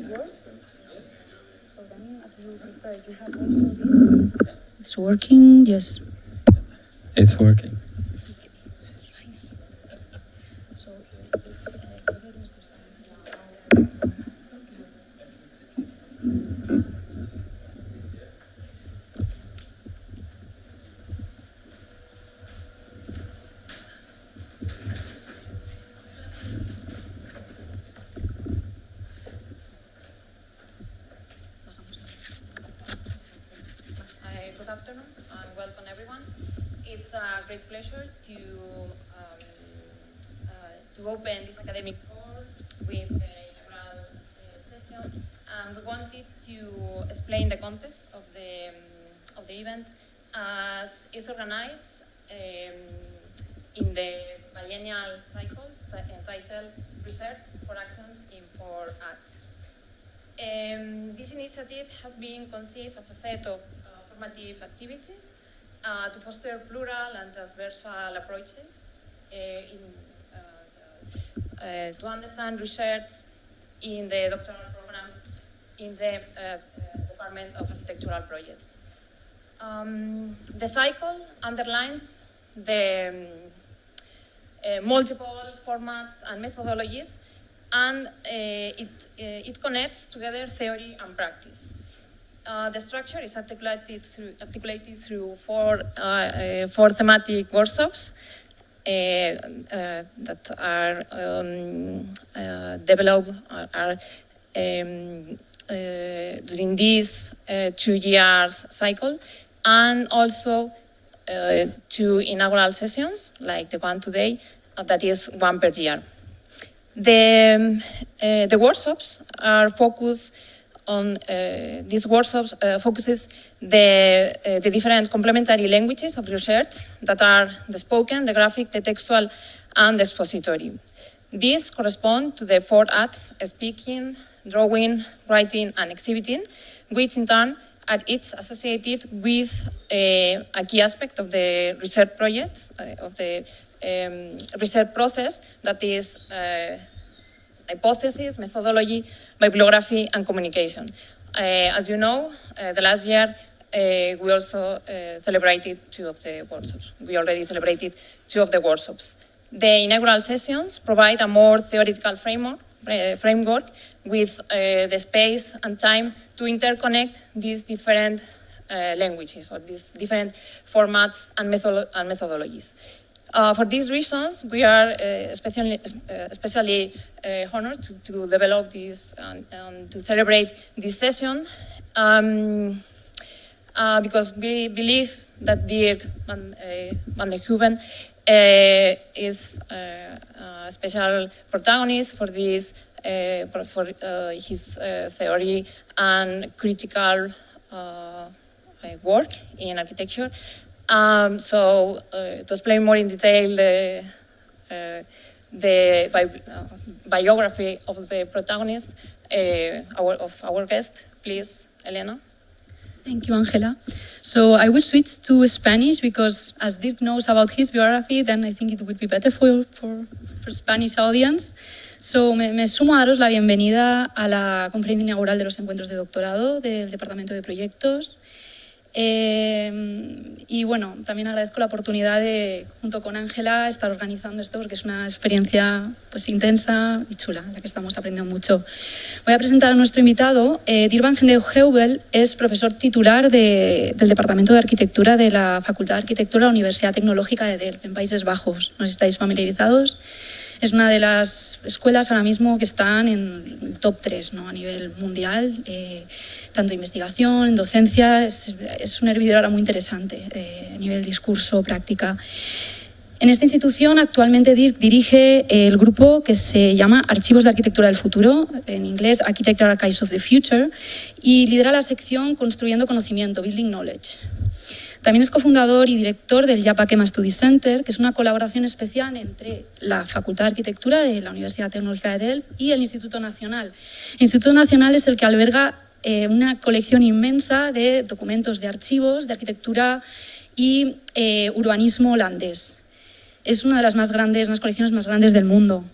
works. So then, as you prefer, you have also this. It's working, yes. It's working. So, good afternoon and welcome everyone. It's a great pleasure to open this academic course with the inaugural session, and we wanted to explain the context of the event as it's organized in the biennial cycle entitled Research for Actions in 4 Acts. This initiative has been conceived as a set of formative activities to foster plural and transversal approaches to understand research in the doctoral program in the Department of Architectural Projects. The cycle underlines the multiple formats and methodologies, and it connects together theory and practice. The structure is articulated through four thematic workshops that are developed during this 2 years cycle, and also 2 inaugural sessions like the one today, that is 1 per year. The workshops are focused on these workshops focuses the different complementary languages of research that are the spoken, the graphic, the textual, and the expository. These correspond to the 4 acts: speaking, drawing, writing, and exhibiting, which in turn are each associated with a key aspect of the research project, of the research process, that is hypothesis, methodology, bibliography, and communication. As you know, the last year we also celebrated 2 of the workshops. We already celebrated 2 of the workshops. The inaugural sessions provide a more theoretical framework with the space and time to interconnect these different languages, or these different formats and methodologies. For these reasons, we are especially honored to develop this and to celebrate this session, because we believe that Dirk van den Heuvel is a special protagonist for this, for his theory and critical work in architecture. So to explain more in detail the biography of the protagonist, of our guest, please, Elena. Thank you, Angela. So I will switch to Spanish because as Dirk knows about his biography, then I think it would be better for Spanish audience. So me sumo a daros la bienvenida a la conferencia inaugural de los encuentros de doctorado del Departamento de Proyectos. Y bueno, también agradezco la oportunidad de, junto con Ángela, estar organizando esto porque es una experiencia pues intensa y chula, en la que estamos aprendiendo mucho. Voy a presentar a nuestro invitado. Dirk van den Heuvel es profesor titular del Departamento de Arquitectura de la Facultad de Arquitectura de la Universidad Tecnológica de Delft, en Países Bajos. ¿No estáis familiarizados? Es una de las escuelas ahora mismo que están en el top 3, ¿no? A nivel mundial, tanto investigación, docencia, es un hervidor ahora muy interesante a nivel discurso, práctica. En esta institución actualmente Dirk dirige el grupo que se llama Archivos de Arquitectura del Futuro, en inglés Architectural Archives of the Future, y lidera la sección Construyendo Conocimiento, Building Knowledge. También es cofundador y director del Yapakema Study Center, que es una colaboración especial entre la Facultad de Arquitectura de la Universidad Tecnológica de Delft y el Instituto Nacional. El Instituto Nacional es el que alberga una colección inmensa de documentos de archivos, de arquitectura y urbanismo holandés. Es una de las más grandes, unas colecciones más grandes del mundo.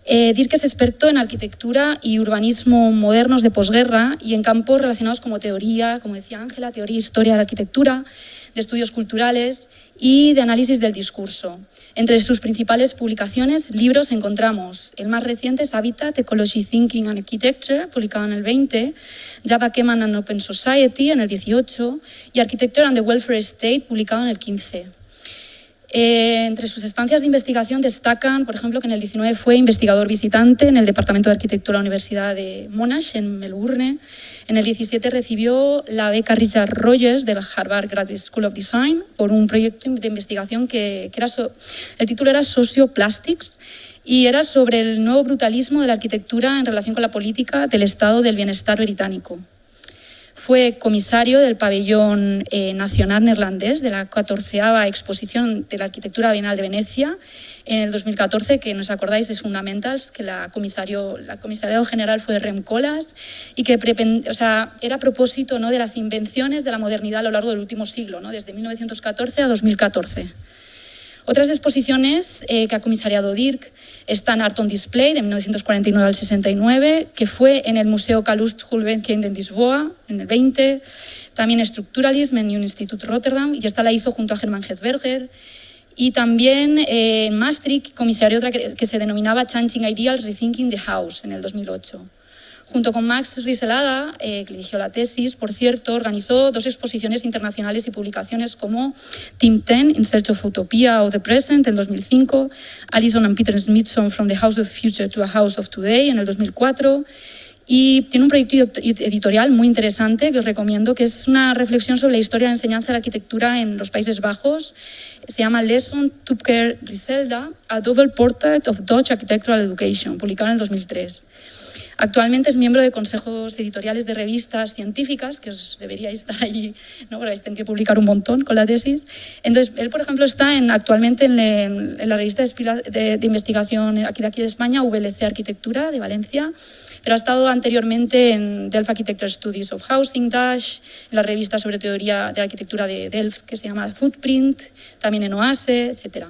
Dirk es experto en arquitectura y urbanismo modernos de posguerra y en campos relacionados como teoría, como decía Ángela, teoría e historia de la arquitectura, de estudios culturales y de análisis del discurso. Entre sus principales publicaciones, libros, encontramos el más reciente es Habitat, Ecology, Thinking and Architecture, publicado en el 20, Java Keman and Open Society en el 18 y Architecture and the Welfare State, publicado en el 15. Entre sus estancias de investigación destacan, por ejemplo, que en el 19 fue investigador visitante en el Departamento de Arquitectura de la Universidad de Monash, en Melbourne. En el 17 recibió la beca Richard Rogers de la Harvard Graduate School of Design por un proyecto de investigación que era el título era Socioplastics y era sobre el nuevo brutalismo de la arquitectura en relación con la política del Estado del Bienestar británico. Fue comisario del pabellón nacional neerlandés de la 14ª exposición de la arquitectura bienal de Venecia en el 2014, que no os acordáis es Fundamentals, que la comisariado general fue Rem Koolhaas y que era a propósito, ¿no?, de las invenciones de la modernidad a lo largo del último siglo, ¿no?, desde 1914 a 2014. Otras exposiciones que ha comisariado Dirk están Art on Display, de 1949 al 69, que fue en el Museo Calouste Gulbenkian de Lisboa, en el 20, también Structuralism en el Institut Rotterdam, y esta la hizo junto a Hermann Hedberger, y también en Maastricht comisarió otra que se denominaba Changing Ideals, Rethinking the House, en el 2008. Junto con Max Rieselada, que dirigió la tesis, por cierto, organizó 2 exposiciones internacionales y publicaciones como Team 10, In Search of Utopia of the Present, en 2005, Alison and Peter Smithson, From the House of Future to a House of Today, en el 2004, y tiene un proyecto editorial muy interesante que os recomiendo, que es una reflexión sobre la historia de la enseñanza de la arquitectura en los Países Bajos. Se llama Lesson Tupker Griselda, A Double Portrait of Dutch Architectural Education, publicado en el 2003. Actualmente es miembro de consejos editoriales de revistas científicas, que os deberíais estar allí, ¿no?, porque vais a tener que publicar un montón con la tesis. Entonces, él, por ejemplo, está actualmente en la revista de investigación aquí de España, VLC Arquitectura, de Valencia, pero ha estado anteriormente en Delft Architecture Studies of Housing, Dash, en la revista sobre teoría de la arquitectura de Delft, que se llama Footprint, también en OASE, etcétera.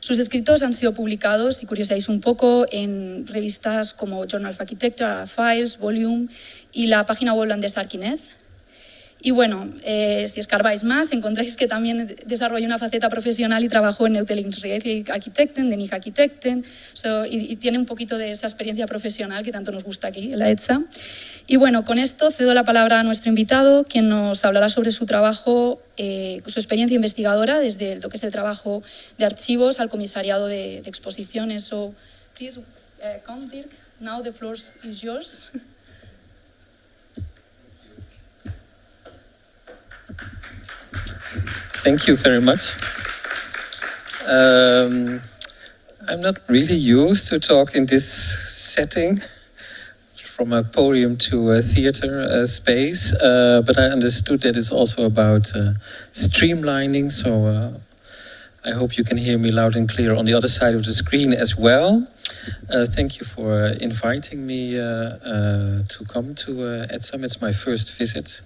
Sus escritos han sido publicados, si curiosáis un poco, en revistas como Journal of Architecture, Files, Volume y la página web holandesa Archinet. Y bueno, si escarbáis más, encontráis que también desarrolló una faceta profesional y trabajó en Neutelings Architekten, de Nige Architekten, y tiene un poquito de esa experiencia profesional que tanto nos gusta aquí en la ETSA. Y bueno, con esto cedo la palabra a nuestro invitado, quien nos hablará sobre su trabajo, su experiencia investigadora, desde lo que es el trabajo de archivos al comisariado de exposiciones. So, please come, Dirk. Now the floor is yours. Thank you very much. I'm not really used to talk in this setting, from a podium to a theater space, but I understood that it's also about streamlining, so I hope you can hear me loud and clear on the other side of the screen as well. Thank you for inviting me to come to ETSAM. It's my first visit,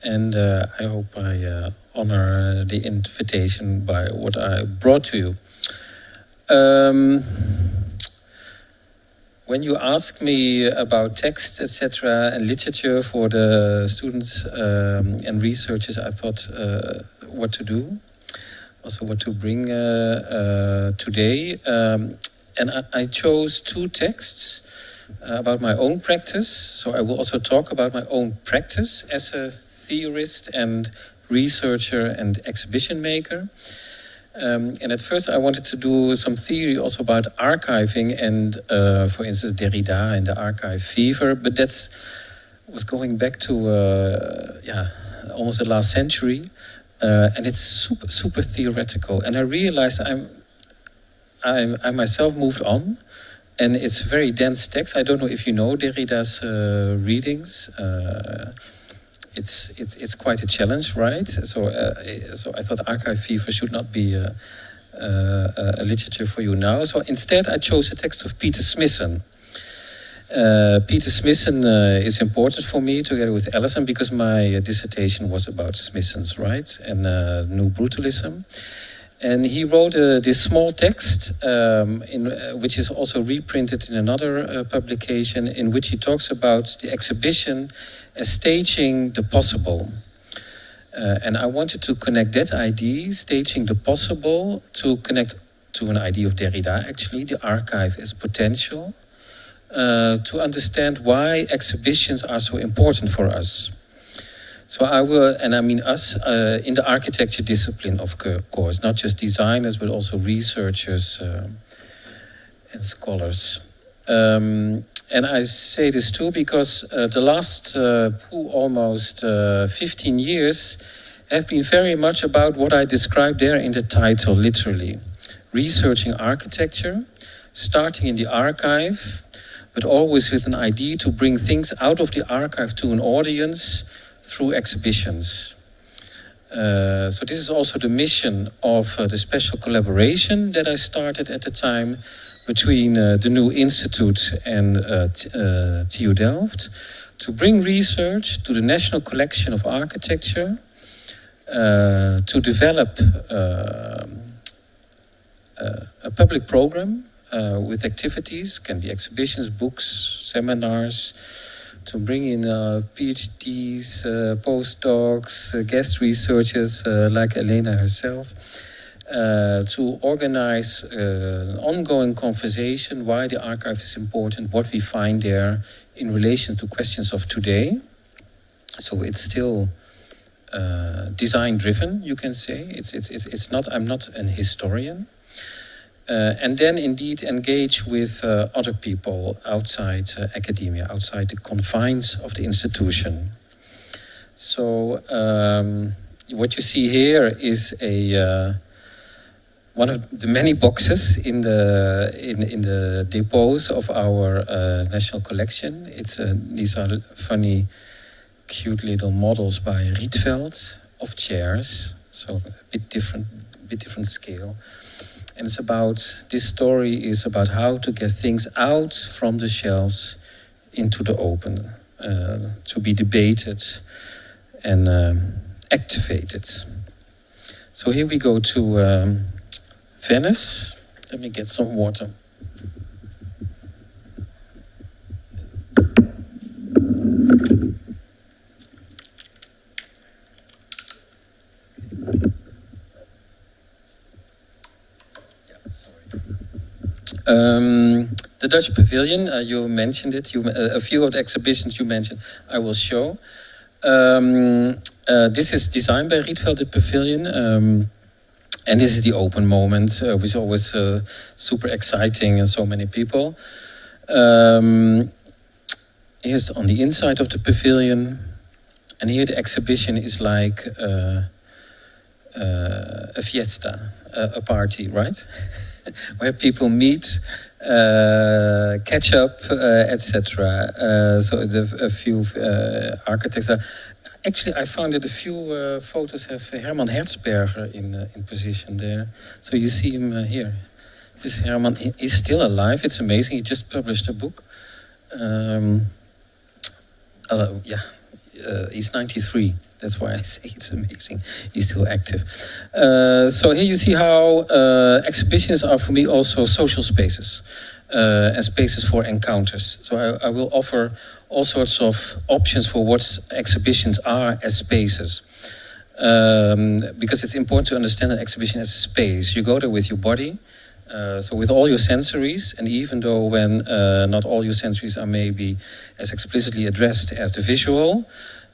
and I hope I honor the invitation by what I brought to you. When you ask me about text, etc., and literature for the students and researchers, I thought what to do, also what to bring today. And I chose 2 texts about my own practice. So I will also talk about my own practice as a theorist and researcher and exhibition maker. And at first I wanted to do some theory also about archiving and, for instance, Derrida and the archive fever, but that was going back to, almost the last century, and it's super theoretical. And I realized I myself moved on, and it's very dense text. I don't know if you know Derrida's readings. It's quite a challenge, right? So I thought archive fever should not be a literature for you now. So instead, I chose a text of Peter Smithson. Peter Smithson is important for me, together with Alison, because my dissertation was about Smithson's, right, and New Brutalism. And he wrote this small text, which is also reprinted in another publication, in which he talks about the exhibition as staging the possible. And I wanted to connect that idea, staging the possible, to connect to an idea of Derrida, actually, the archive as potential, to understand why exhibitions are so important for us. So I will, and I mean us, in the architecture discipline, of course, not just designers, but also researchers and scholars. And I say this too because the last almost 15 years have been very much about what I described there in the title, literally. Researching architecture, starting in the archive, but always with an idea to bring things out of the archive to an audience through exhibitions. So this is also the mission of the special collaboration that I started at the time between the New Institute and TU Delft, to bring research to the National Collection of Architecture, to develop a public program with activities, can be exhibitions, books, seminars, to bring in PhDs, postdocs, guest researchers like Elena herself, to organize an ongoing conversation why the archive is important, what we find there in relation to questions of today. So it's still design driven, you can say. It's not. I'm not an historian. And then indeed engage with other people outside academia, outside the confines of the institution. So what you see here is one of the many boxes in the depots of our national collection. These are funny, cute little models by Rietveld of chairs, so a bit different scale. And it's about, this story is about how to get things out from the shelves into the open, to be debated and activated. So here we go to Venice. Let me get some water. The Dutch Pavilion, you mentioned it. A few of the exhibitions you mentioned, I will show. This is designed by Rietveld, the pavilion. And this is the open moment, which is always super exciting and so many people. Here's on the inside of the pavilion. And here the exhibition is like a fiesta, a party, right? Where people meet, catch up, etc. So a few architects are... Actually, I found that a few photos have Herman Herzberger in position there. So you see him here. This Herman is still alive. It's amazing. He just published a book. He's 93. That's why I say it's amazing. He's still active. So here you see how exhibitions are for me also social spaces and spaces for encounters. So I will offer all sorts of options for what exhibitions are as spaces. Because it's important to understand an exhibition as a space. You go there with your body, so with all your sensories, and even though when not all your sensories are maybe as explicitly addressed as the visual,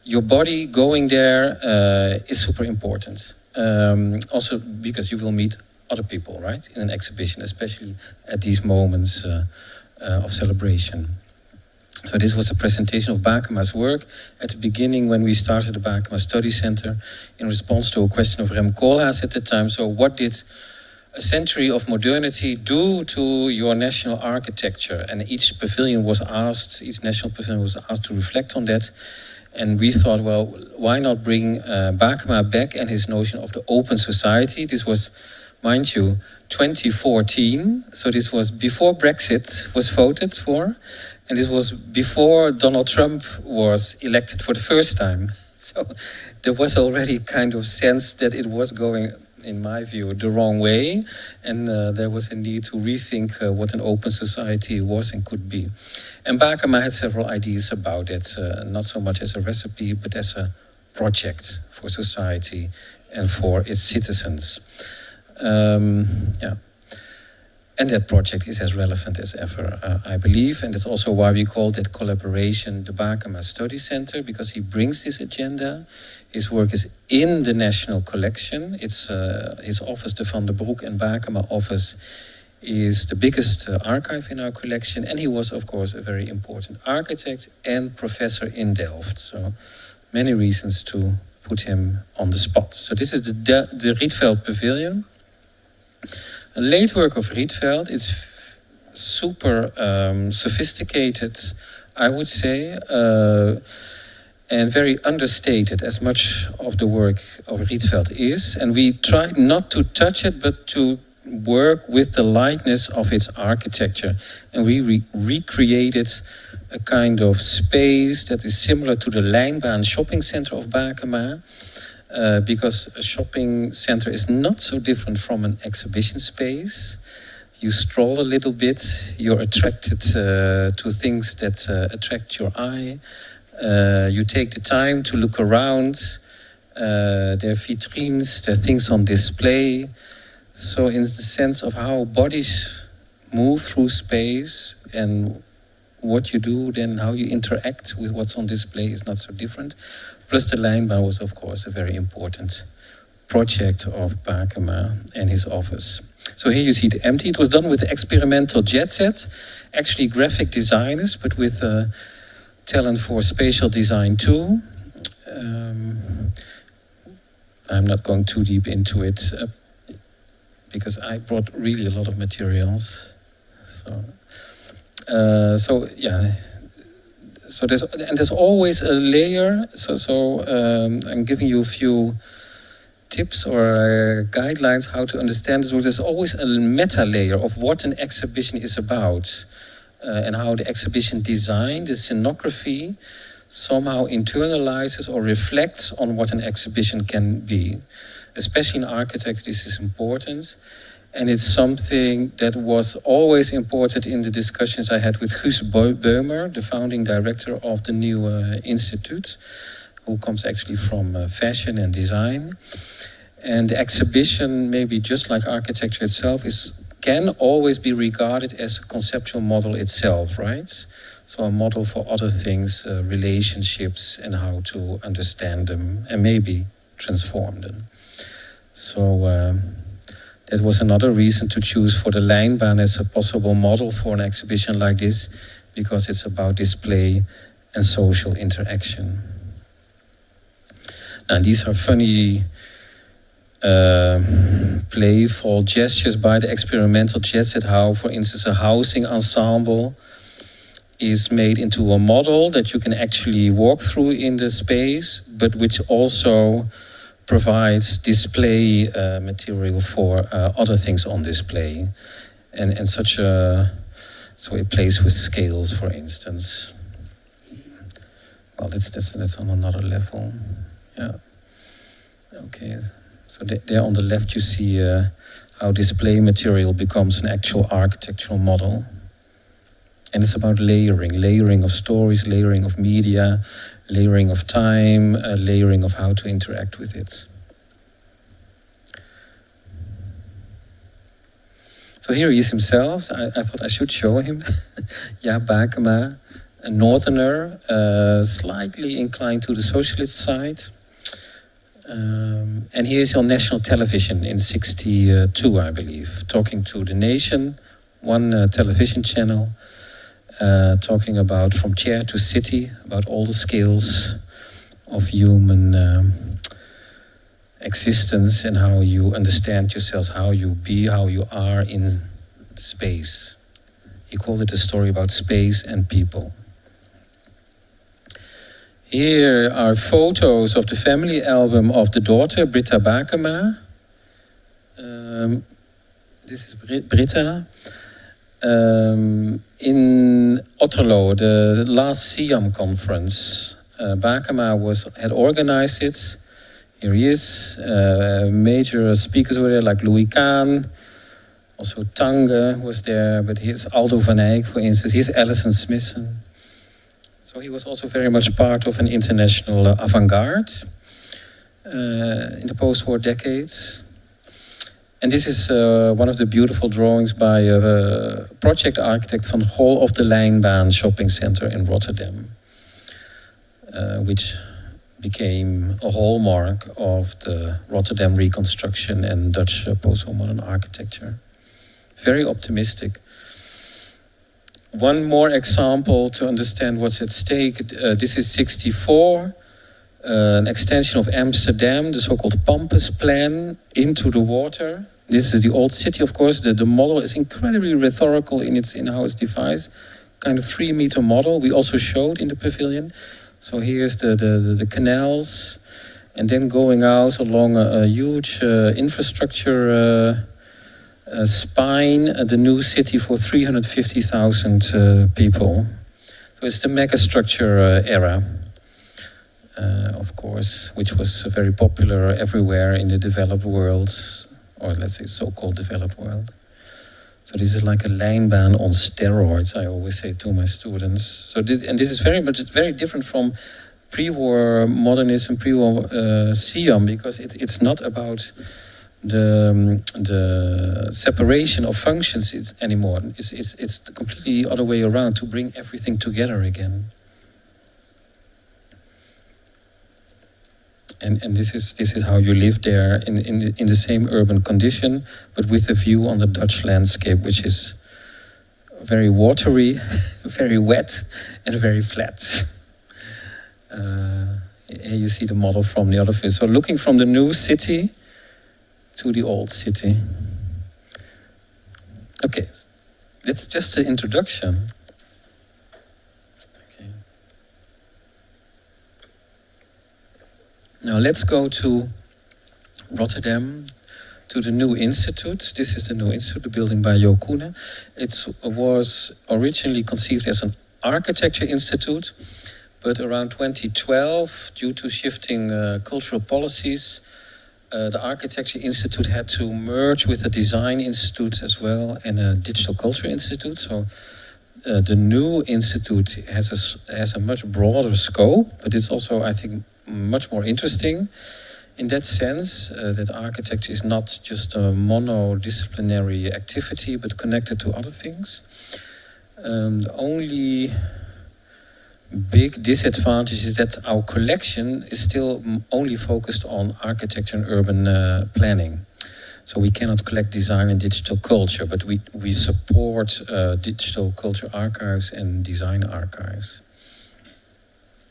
your body going there is super important. Also because you will meet other people, right, in an exhibition, especially at these moments of celebration. So this was a presentation of Bakema's work at the beginning when we started the Bakema Study Center in response to a question of Rem Koolhaas at the time. So what did a century of modernity do to your national architecture? And each national pavilion was asked to reflect on that. And we thought, well, why not bring Bakema back and his notion of the open society? This was, mind you, 2014. So this was before Brexit was voted for. And this was before Donald Trump was elected for the first time. So there was already kind of sense that it was going in my view, the wrong way, and there was a need to rethink what an open society was and could be. And Bakema had several ideas about it, not so much as a recipe, but as a project for society and for its citizens. Yeah. And that project is as relevant as ever, I believe, and that's also why we call that collaboration the Bakema Study Center, because he brings this agenda. His work is in the National Collection. It's his office, the Van der Broek and Bakema office, is the biggest archive in our collection, and he was, of course, a very important architect and professor in Delft. So many reasons to put him on the spot. So this is the Rietveld Pavilion. A late work of Rietveld. It's super sophisticated, I would say, and very understated, as much of the work of Rietveld is. And we tried not to touch it, but to work with the lightness of its architecture. And we recreated a kind of space that is similar to the Lijnbaan shopping center of Bakema. Because a shopping center is not so different from an exhibition space. You stroll a little bit, you're attracted to things that attract your eye. You take the time to look around. There are vitrines, there are things on display. So in the sense of how bodies move through space and what you do, then how you interact with what's on display is not so different. Plus the Lijnbaan was, of course, a very important project of Bakema and his office. So here you see it empty. It was done with the experimental jet set, actually graphic designers, but with talent for spatial design too. I'm not going too deep into it because I brought really a lot of materials. So yeah. So there's always a layer. So I'm giving you a few tips or guidelines how to understand this. So there's always a meta layer of what an exhibition is about, and how the exhibition design, the scenography, somehow internalizes or reflects on what an exhibition can be. Especially in architecture, this is important. And it's something that was always important in the discussions I had with Guus Beumer, the founding director of the new institute, who comes actually from fashion and design. And the exhibition, maybe just like architecture itself, can always be regarded as a conceptual model itself, right? So a model for other things, relationships, and how to understand them, and maybe transform them. So that was another reason to choose for the Lijnbaan as a possible model for an exhibition like this, because it's about display and social interaction. Now these are funny playful gestures by the experimental jet set, how, for instance, a housing ensemble is made into a model that you can actually walk through in the space, but which also provides display material for other things on display. And such a, so it plays with scales, for instance. Well, that's on another level. Yeah. Okay. So there on the left you see how display material becomes an actual architectural model. And it's about layering of stories, layering of media, layering of time, layering of how to interact with it. So here he is himself. I thought I should show him. Jaap Bakema, a northerner, slightly inclined to the socialist side. And he is on national television in '62, I believe, talking to The Nation, one television channel, talking about from chair to city, about all the scales of human existence and how you understand yourselves, how you be, how you are in space. He called it a story about space and people. Here are photos of the family album of the daughter, Britta Bakema. This is Britta. In Otterlo, the last SIAM conference, Bakema had organized it Here he is. Major speakers were there, like Louis Kahn. Also Tange was there, but here's Aldo van Eyck, for instance. Here's Alison Smithson. So he was also very much part of an international avant-garde in the post-war decades. And this is one of the beautiful drawings by a project architect van Gol of the Lijnbaan shopping center in Rotterdam, which became a hallmark of the Rotterdam reconstruction and Dutch post-war modern architecture. Very optimistic. One more example to understand what's at stake. This is 64. An extension of Amsterdam, the so-called Pampas plan, into the water. This is the old city, of course. The model is incredibly rhetorical in how it's devised. Kind of 3-meter model we also showed in the pavilion. So here's the canals, and then going out along a huge infrastructure spine, the new city for 350,000 people. So it's the megastructure era. Of course, which was very popular everywhere in the developed world, or let's say so-called developed world. So this is like a lijnbaan on steroids, I always say to my students. So this is very different from pre-war modernism, pre-war Siam, because it's not about the separation of functions anymore. It's the completely other way around, to bring everything together again. And this is how you live there in the same urban condition, but with a view on the Dutch landscape, which is very watery, very wet, and very flat. Here you see the model from the other view. So looking from the new city to the old city. Okay, that's just the introduction. Now let's go to Rotterdam, to the new institute. This is the new institute, the building by Jo Koenen. It was originally conceived as an architecture institute, but around 2012, due to shifting cultural policies, the Architecture Institute had to merge with the Design Institute as well and a Digital Culture Institute. So the new institute has a much broader scope, but it's also, I think, much more interesting in that sense, that architecture is not just a monodisciplinary activity, but connected to other things. The only big disadvantage is that our collection is still only focused on architecture and urban planning. So we cannot collect design and digital culture, but we support digital culture archives and design archives.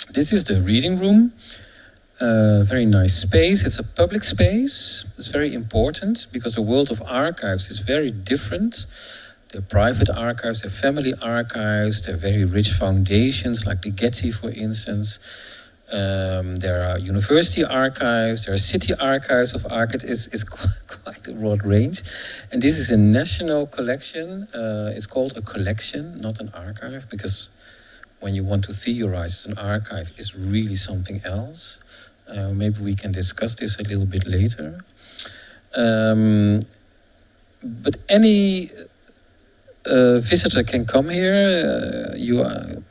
This is the reading room. Very nice space. It's a public space. It's very important because the world of archives is very different. They're private archives, they're family archives, they're very rich foundations like the Getty, for instance. There are university archives, there are city archives of archives. It's quite a broad range. And this is a national collection. It's called a collection, not an archive, because when you want to theorize an archive, it's really something else. Maybe we can discuss this a little bit later. But any visitor can come here. You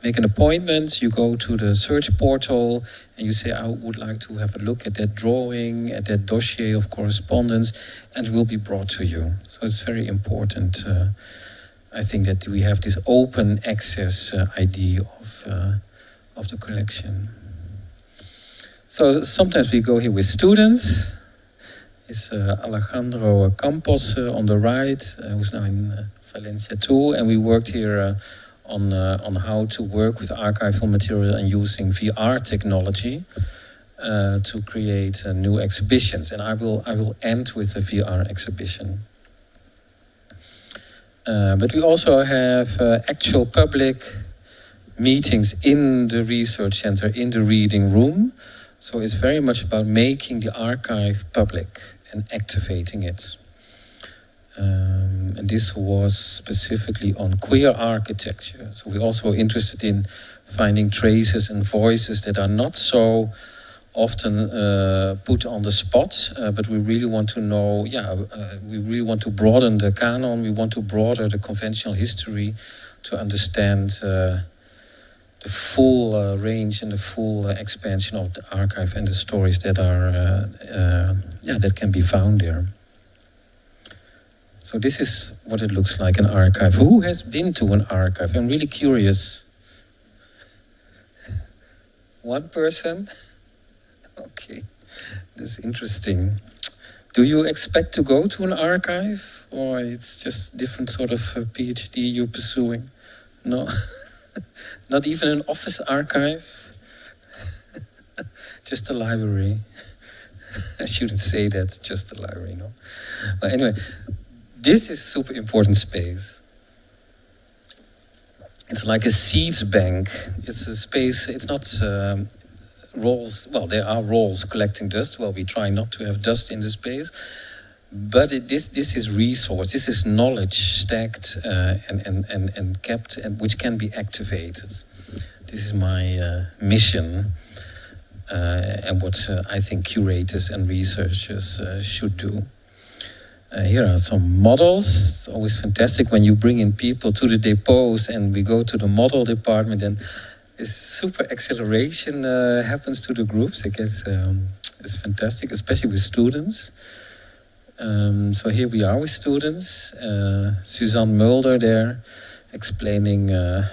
make an appointment, you go to the search portal, and you say, I would like to have a look at that drawing, at that dossier of correspondence, and it will be brought to you. So it's very important, I think, that we have this open access idea of the collection. So sometimes we go here with students. It's Alejandro Campos on the right, who's now in Valencia too, and we worked here on how to work with archival material and using VR technology to create new exhibitions. And I will end with a VR exhibition. But we also have actual public meetings in the research center, in the reading room. So it's very much about making the archive public and activating it. And this was specifically on queer architecture. So we're also interested in finding traces and voices that are not so often put on the spot, but we really want to know, we really want to broaden the canon, we want to broaden the conventional history to understand the full range and the full expansion of the archive and the stories that are, that can be found there. So this is what it looks like, an archive. Who has been to an archive? I'm really curious. One person? Okay, that's interesting. Do you expect to go to an archive, or it's just different sort of PhD you're pursuing? No, not even an office archive. Just a library. I shouldn't say that. Just a library, no. But anyway, this is super important space. It's like a seeds bank. It's a space. It's not. Rolls, well, there are rolls collecting dust. Well, we try not to have dust in the space, but this is resource. This is knowledge stacked and kept, and which can be activated. This is my mission, and what I think curators and researchers should do. Here are some models. It's always fantastic when you bring in people to the depots, and we go to the model department, and this super acceleration happens to the groups. I guess it's fantastic, especially with students. So here we are with students. Suzanne Mulder there, explaining the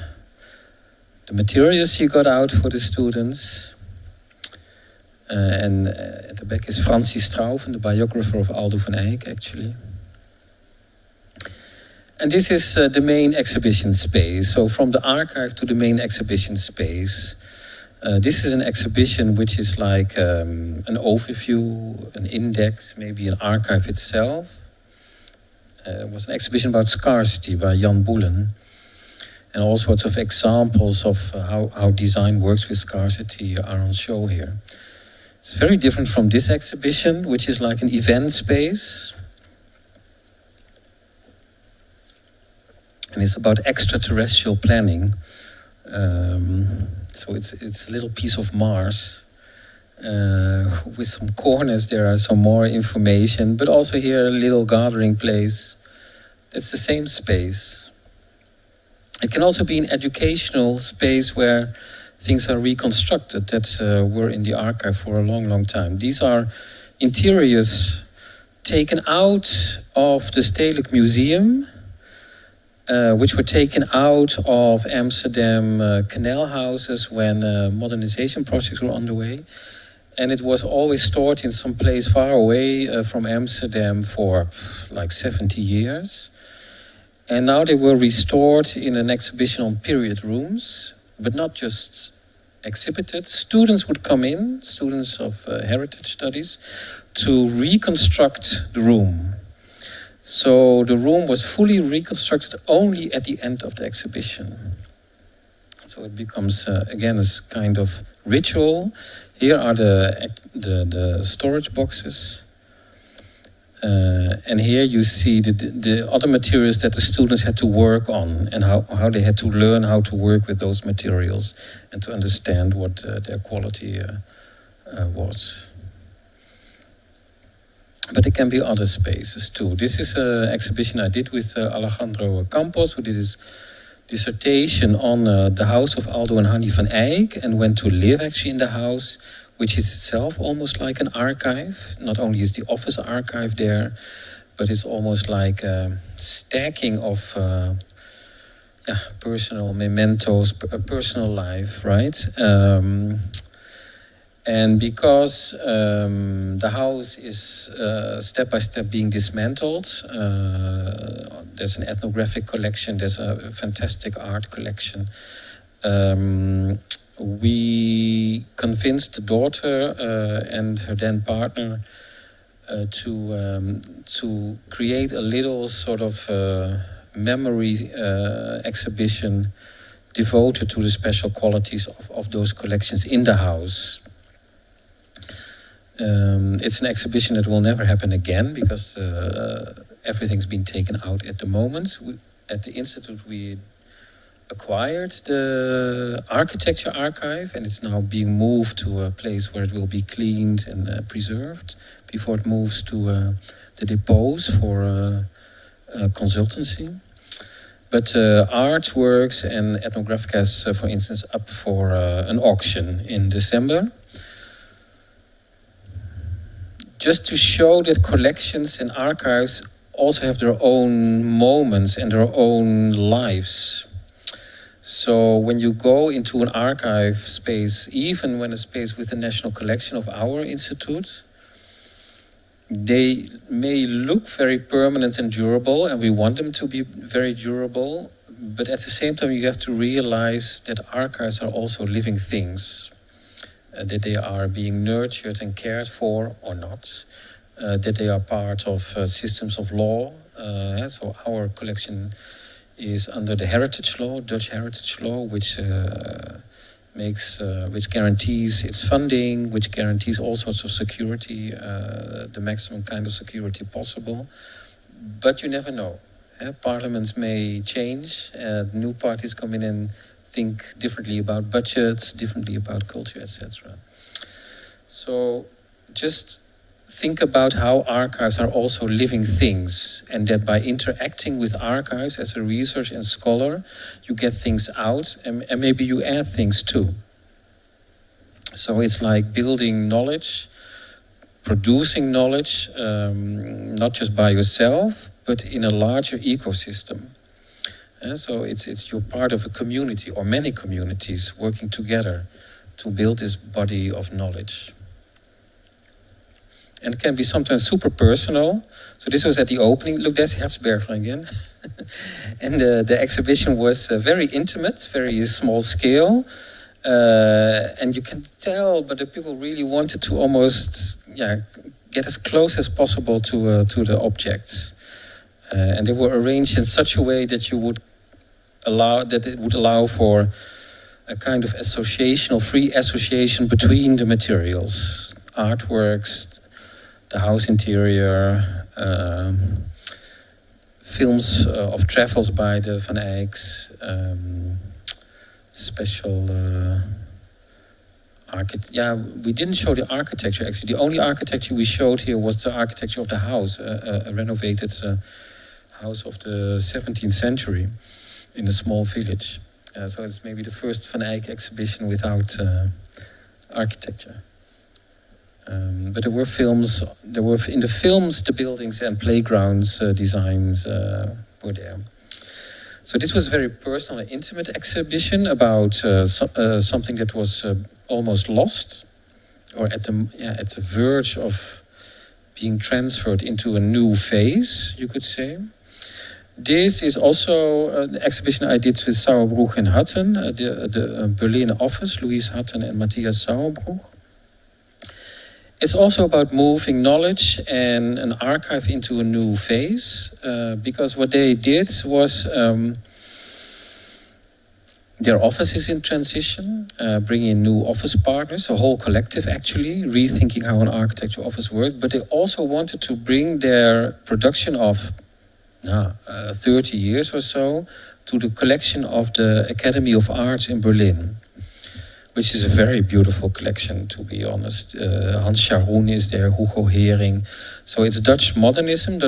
materials she got out for the students. And at the back is Francis Strauven, the biographer of Aldo van Eyck, actually. And this is the main exhibition space. So from the archive to the main exhibition space. This is an exhibition which is like an overview, an index, maybe an archive itself. It was an exhibition about scarcity by Jan Boelen. And all sorts of examples of how design works with scarcity are on show here. It's very different from this exhibition, which is like an event space. And it's about extraterrestrial planning. So it's a little piece of Mars. With some corners there are some more information, but also here a little gathering place. It's the same space. It can also be an educational space where things are reconstructed that were in the archive for a long, long time. These are interiors taken out of the Stedelijk Museum, which were taken out of Amsterdam canal houses when modernization projects were underway. And it was always stored in some place far away from Amsterdam for like 70 years. And now they were restored in an exhibition on period rooms, but not just exhibited. Students would come in, students of heritage studies, to reconstruct the room. So the room was fully reconstructed only at the end of the exhibition. So it becomes, again, a kind of ritual. Here are the storage boxes. And here you see the other materials that the students had to work on and how they had to learn how to work with those materials and to understand what their quality was. But it can be other spaces too. This is an exhibition I did with Alejandro Campos, who did his dissertation on the house of Aldo and Hannie van Eyck and went to live actually in the house, which is itself almost like an archive. Not only is the office archive there, but it's almost like a stacking of personal mementos, personal life, right? And because the house is step by step being dismantled, there's an ethnographic collection, there's a fantastic art collection. We convinced the daughter and her then partner to create a little sort of memory exhibition devoted to the special qualities of those collections in the house. It's an exhibition that will never happen again because everything's been taken out at the moment. At the Institute we acquired the architecture archive, and it's now being moved to a place where it will be cleaned and preserved before it moves to the depots for consultancy. But artworks and Ethnographica is, for instance, up for an auction in December. Just to show that collections and archives also have their own moments and their own lives. So when you go into an archive space, even when a space with the National Collection of our institute, they may look very permanent and durable, and we want them to be very durable, but at the same time you have to realize that archives are also living things, that they are being nurtured and cared for or not, that they are part of systems of law. So our collection is under the heritage law, Dutch heritage law, which guarantees its funding, which guarantees all sorts of security, the maximum kind of security possible. But you never know. Parliaments may change, new parties come in and think differently about budgets, differently about culture, etc. So just think about how archives are also living things, and that by interacting with archives as a researcher and scholar, you get things out, and maybe you add things too. So it's like building knowledge, producing knowledge, not just by yourself, but in a larger ecosystem. So it's you're part of a community or many communities working together to build this body of knowledge. And it can be sometimes super personal. So this was at the opening. Look, there's Herzberger again. And the exhibition was very intimate, very small scale. And you can tell, but the people really wanted to almost get as close as possible to the objects. And they were arranged in such a way that it would allow for a kind of association, or free association between the materials, artworks, the house interior, films of travels by the Van Eycks, special we didn't show the architecture actually. The only architecture we showed here was the architecture of the house, a renovated house of the 17th century in a small village. So it's maybe the first Van Eyck exhibition without architecture. But there were films. There were in the films the buildings and playgrounds designs were there. So this was a very personal and intimate exhibition about something that was almost lost, or at the verge of being transferred into a new phase, you could say. This is also an exhibition I did with Sauerbruch and Hutton, the Berlin office, Louise Hutton and Matthias Sauerbruch. It's also about moving knowledge and an archive into a new phase, because what they did was their office is in transition, bringing in new office partners, a whole collective actually, rethinking how an architecture office worked, but they also wanted to bring their production of 30 years or so to the collection of the Academy of Arts in Berlin, which is a very beautiful collection, to be honest. Hans Scharoun is there, Hugo Hering. So it's Dutch modernism,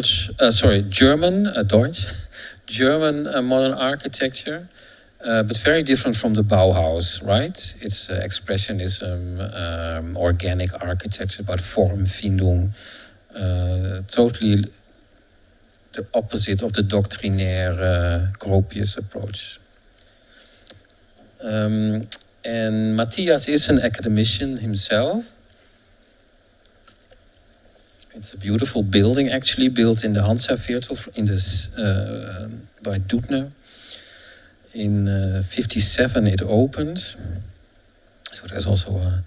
German modern architecture, but very different from the Bauhaus, right? It's expressionism, organic architecture, about Formfindung, totally the opposite of the doctrinaire Gropius approach. And Matthias is an academician himself. It's a beautiful building, actually, built in the Hansa-Viertel by Dutner. In 57 it opened. So there's also a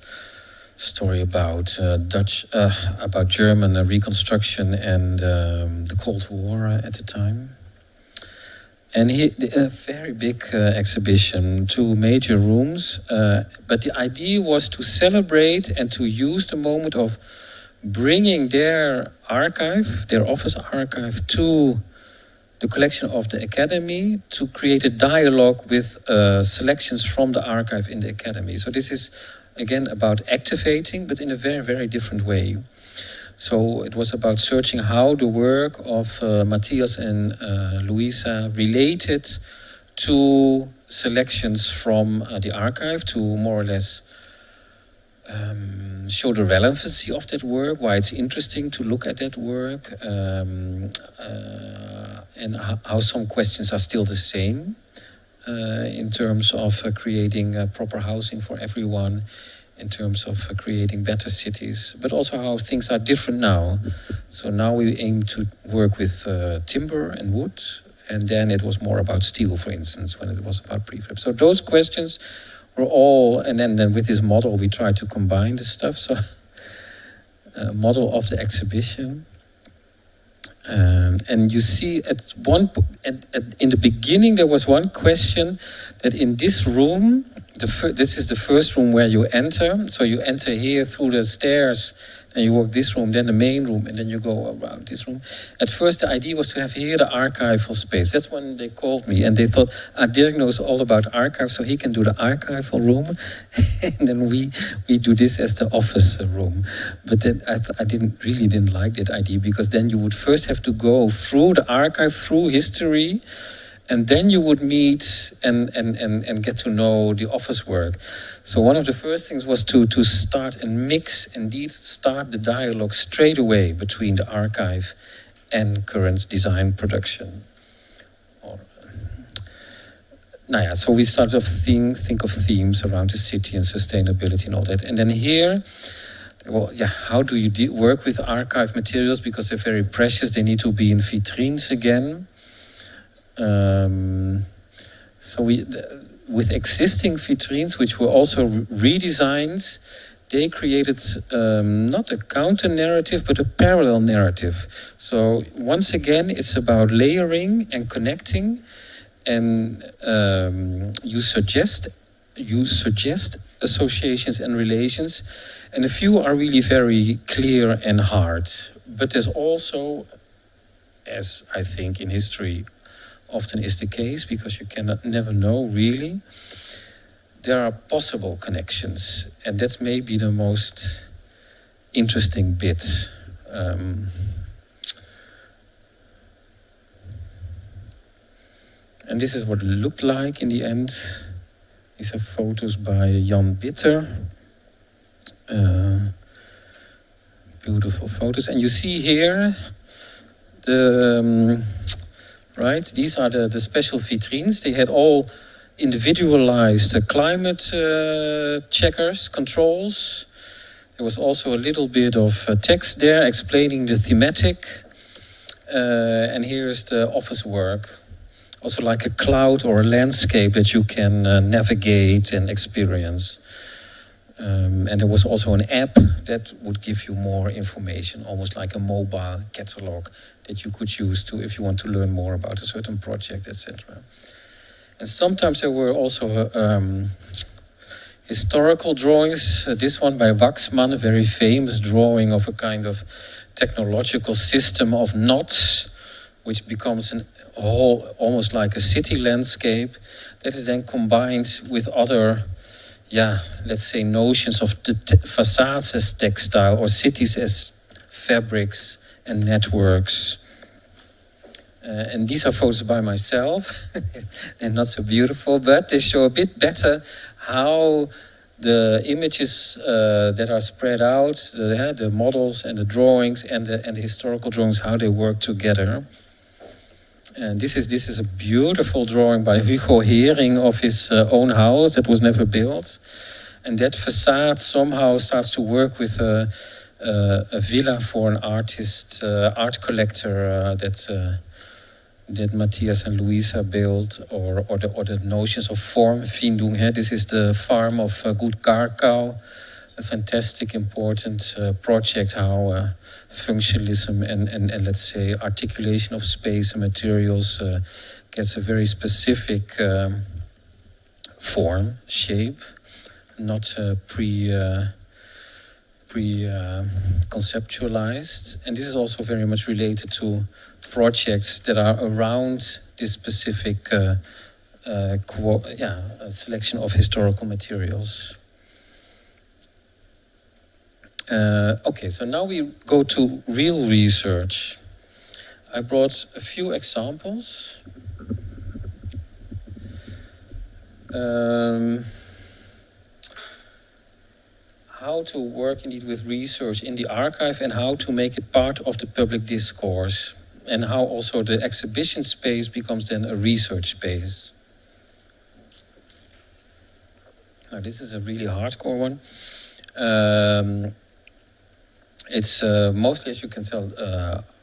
story about about German reconstruction and the Cold War at the time. And a very big exhibition, 2 major rooms. But the idea was to celebrate and to use the moment of bringing their archive, their office archive, to the collection of the Academy to create a dialogue with selections from the archive in the Academy. So this is, again, about activating, but in a very, very different way. So it was about searching how the work of Matthias and Louisa related to selections from the archive to more or less show the relevancy of that work, why it's interesting to look at that work, and how some questions are still the same in terms of creating proper housing for everyone, in terms of creating better cities, but also how things are different now. So now we aim to work with timber and wood, and then it was more about steel, for instance, when it was about prefab. So those questions were all, and then with this model we tried to combine the stuff. So model of the exhibition. And you see in the beginning there was one question that in this room, this is the first room where you enter. So you enter here through the stairs, and you walk this room, then the main room, and then you go around this room. At first the idea was to have here the archival space. That's when they called me, and they thought, Dirk knows all about archives, so he can do the archival room, and then we do this as the office room. But then I didn't like that idea, because then you would first have to go through the archive, through history, and then you would meet and get to know the office work. So one of the first things was to start and mix, indeed start the dialogue straight away between the archive and current design production. So we started to think of themes around the city and sustainability and all that. And then here, how do you work with archive materials? Because they're very precious, they need to be in vitrines again. So with existing vitrines, which were also redesigned, they created not a counter-narrative, but a parallel narrative. So once again, it's about layering and connecting, and you suggest associations and relations, and a few are really very clear and hard. But there's also, as I think in history often is the case, because you cannot never know really, there are possible connections, and that's maybe the most interesting bit. And this is what it looked like in the end. These are photos by Jan Bitter. Beautiful photos, and you see here the right? These are the special vitrines. They had all individualized climate checkers, controls. There was also a little bit of text there explaining the thematic. And here's the office work. Also like a cloud or a landscape that you can navigate and experience. And there was also an app that would give you more information, almost like a mobile catalog that you could use to if you want to learn more about a certain project, etc. And sometimes there were also historical drawings. This one by Waxman, a very famous drawing of a kind of technological system of knots, which becomes a whole, almost like a city landscape, that is then combined with other, let's say, notions of the facades as textile or cities as fabrics and networks. And these are photos by myself. They're not so beautiful, but they show a bit better how the images that are spread out, the models and the drawings and the historical drawings, how they work together. And this is a beautiful drawing by Hugo Hering of his own house that was never built. And that facade somehow starts to work with a villa for an artist, art collector that Matthias and Louisa built, or the notions of form, Findung. This is the farm of Gut Karkau, a fantastic, important project, how functionalism and let's say articulation of space and materials gets a very specific form, shape, not conceptualized, and this is also very much related to projects that are around this specific selection of historical materials. Okay, so now we go to real research. I brought a few examples. How to work indeed with research in the archive and how to make it part of the public discourse, and how also the exhibition space becomes then a research space. Now this is a really hardcore one. It's mostly, as you can tell,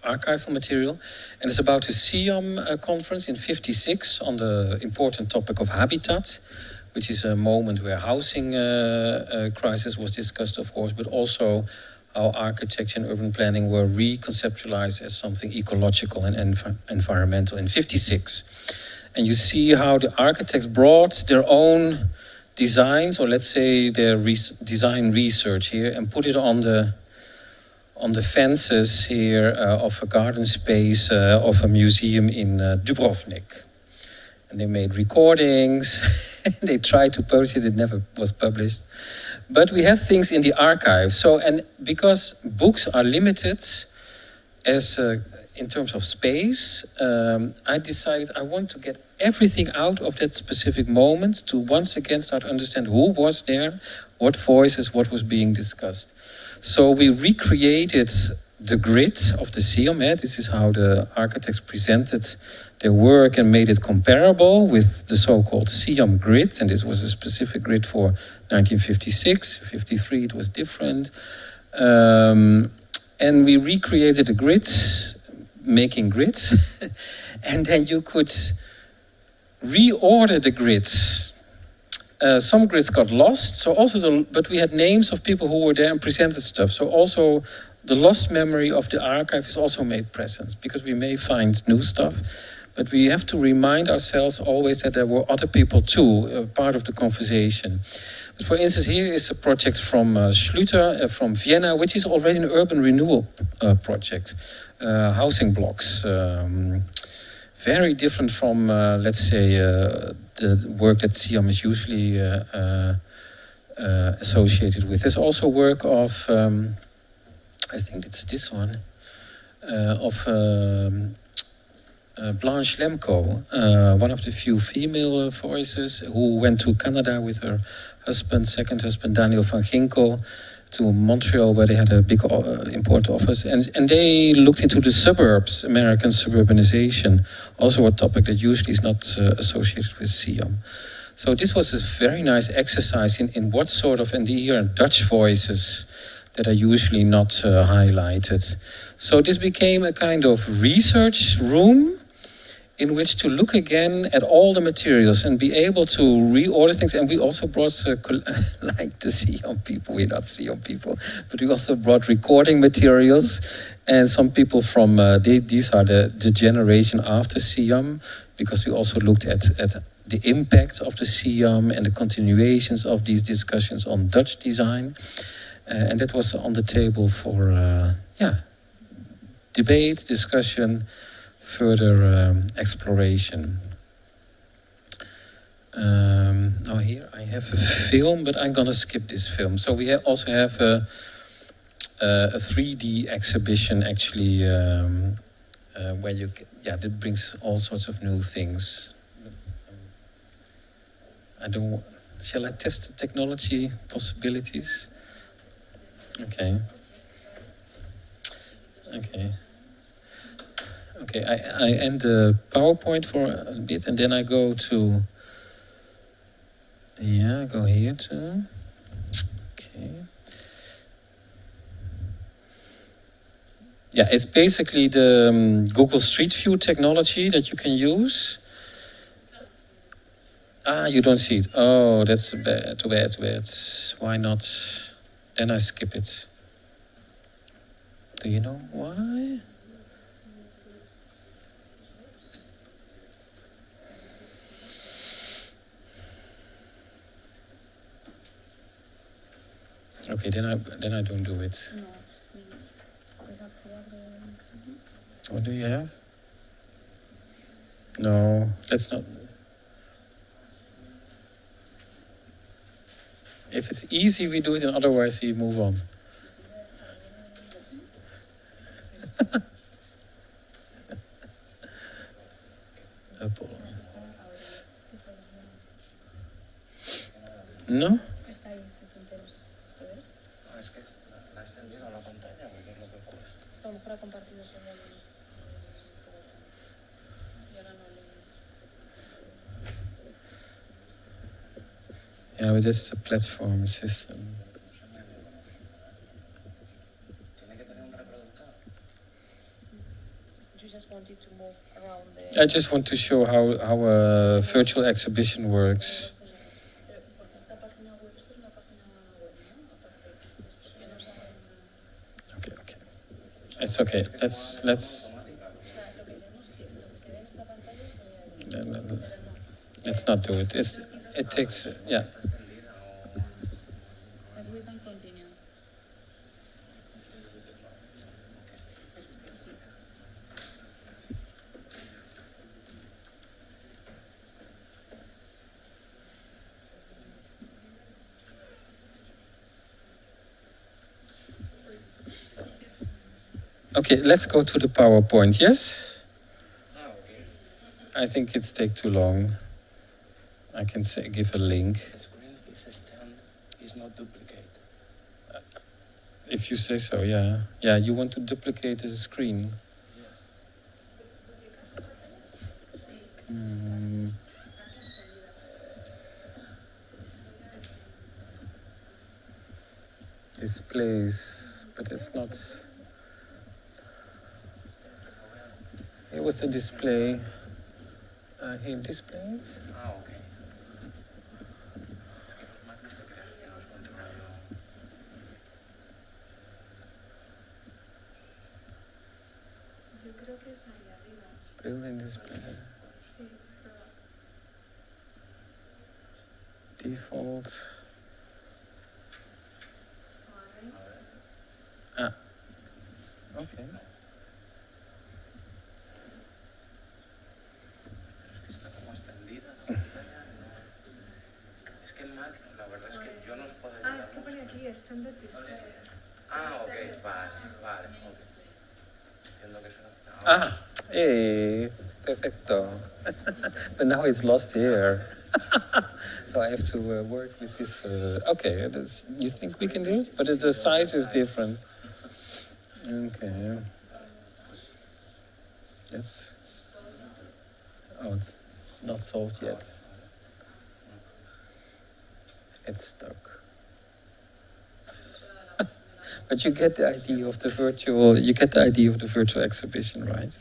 archival material, and it's about the SIAM conference in '56 on the important topic of habitat, which is a moment where housing crisis was discussed, of course, but also how architecture and urban planning were reconceptualized as something ecological and environmental in '56. And you see how the architects brought their own designs, or let's say their design research here, and put it on the fences here of a garden space of a museum in Dubrovnik. And they made recordings, they tried to publish it, it never was published. But we have things in the archive. So, and because books are limited as in terms of space, I decided I want to get everything out of that specific moment to once again start to understand who was there, what voices, what was being discussed. So we recreated the grid of the SIAM. This is how the architects presented their work and made it comparable with the so-called SIAM grid. And this was a specific grid for 1956. 53 it was different. And we recreated a grid, making grids. And then you could reorder the grids. Some grids got lost, so also but we had names of people who were there and presented stuff. So also the lost memory of the archive is also made present, because we may find new stuff, but we have to remind ourselves always that there were other people too, part of the conversation. But for instance, here is a project from Schlüter from Vienna, which is already an urban renewal project, housing blocks. Very different from, let's say, the work that SIAM is usually associated with. There's also work of, I think it's this one, of Blanche Lemko, one of the few female voices who went to Canada with her husband, second husband, Daniel van Ginkel, to Montreal, where they had a big important office, and they looked into the suburbs, American suburbanization, also a topic that usually is not associated with SIAM. So this was a very nice exercise in what sort of, and here are Dutch voices that are usually not highlighted. So this became a kind of research room in which to look again at all the materials and be able to reorder things. And we also brought, like the SIAM people, we're not SIAM people, but we also brought recording materials. And some people from, these are the generation after SIAM, because we also looked at the impact of the SIAM and the continuations of these discussions on Dutch design. And that was on the table for, debate, discussion, further exploration. Now here I have a film, but I'm gonna skip this film. So we also have a 3D exhibition actually, where you that brings all sorts of new things. Shall I test the technology possibilities? Okay. Okay, I end the PowerPoint for a bit, and then I go to, go here too. Okay. Yeah, it's basically the Google Street View technology that you can use. Ah, you don't see it. Oh, that's too bad. Why not? Then I skip it. Do you know why? Okay, then I don't do it. What do you have? No, let's not. If it's easy, we do it, and otherwise we move on. Apple. No? Yeah, but that's the platform system. You just wanted to move around the... I just want to show how a virtual exhibition works. Okay. It's okay. Let's not do it. It takes, yeah. We can continue. Okay, let's go to the PowerPoint, yes? I think it's take too long. I can give a link. The screen is not duplicate. If you say so, yeah. Yeah, you want to duplicate the screen. Hmm. Displays, but it's not. It was the display. Here, display. Ah, ok. Building display. Default. Ah. Okay. Está como extendida la pantalla. Es que el Mac, la verdad es que yo no os puedo ayudar. Es que pone aquí extended display. Ah, ok, vale. Ok. Entiendo que eso. Ah, hey, perfecto. But now it's lost here. So I have to work with this. Okay, you think we can do it? But the size is different. Okay. Yes. Oh, it's not solved yet. It's stuck. But you get the idea of the virtual. You get the idea of the virtual exhibition, right?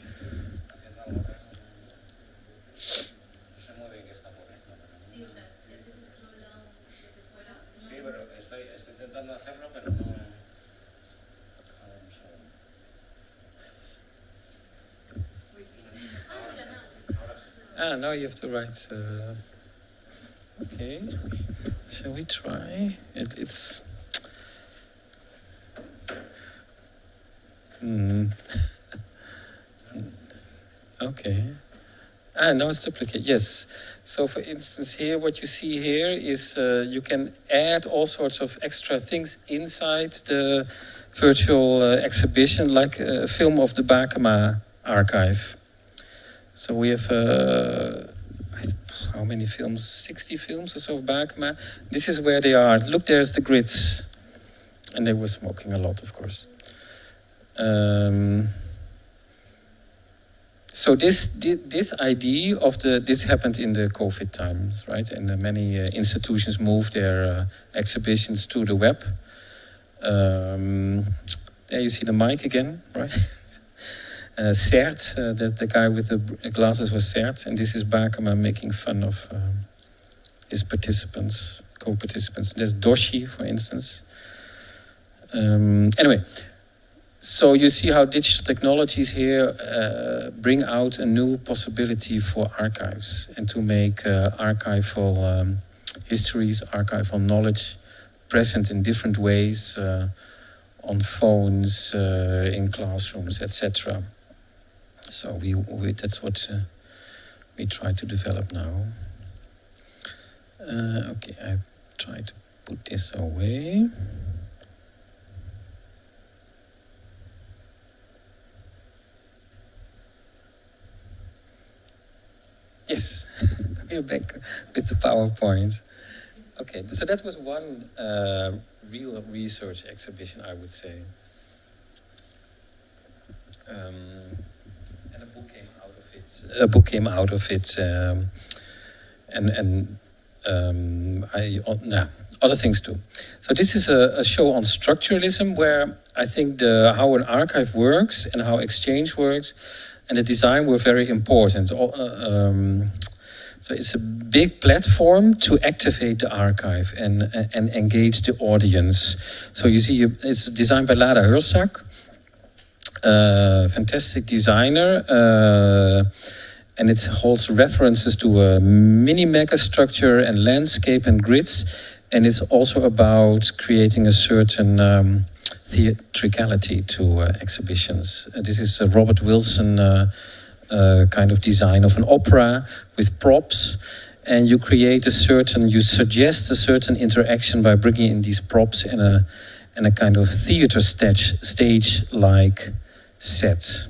Sí, pero estoy intentando hacerlo, pero no. A ver, un segundo. Ah, now you have to write. Okay. Shall we try? It's. Okay. Ah, no, it's duplicate. Yes. So, for instance, here, what you see here is you can add all sorts of extra things inside the virtual exhibition, like a film of the Bakema archive. So we have how many films? 60 films or so of Bakema. This is where they are. Look, there's the grids, and they were smoking a lot, of course. So this idea of this happened in the COVID times, right? And many institutions moved their exhibitions to the web. There you see the mic again, right? Sert, the guy with the glasses was Sert, and this is Bakema making fun of his participants, co-participants. There's Doshi, for instance. Anyway. So you see how digital technologies here bring out a new possibility for archives and to make archival histories, archival knowledge present in different ways on phones, in classrooms, etc. So that's what we try to develop now. Okay, I try to put this away. Yes, we're back with the PowerPoint. Okay, so that was one real research exhibition, I would say. And a book came out of it. A book came out of it, other things too. So this is a show on structuralism, where I think how an archive works and how exchange works, and the design were very important. So it's a big platform to activate the archive and engage the audience. So you see, it's designed by Lada Hursak, fantastic designer, and it holds references to a mini megastructure and landscape and grids, and it's also about creating a certain theatricality to exhibitions. This is Robert Wilson kind of design of an opera with props, and you suggest a certain interaction by bringing in these props in a kind of theater stage-like set.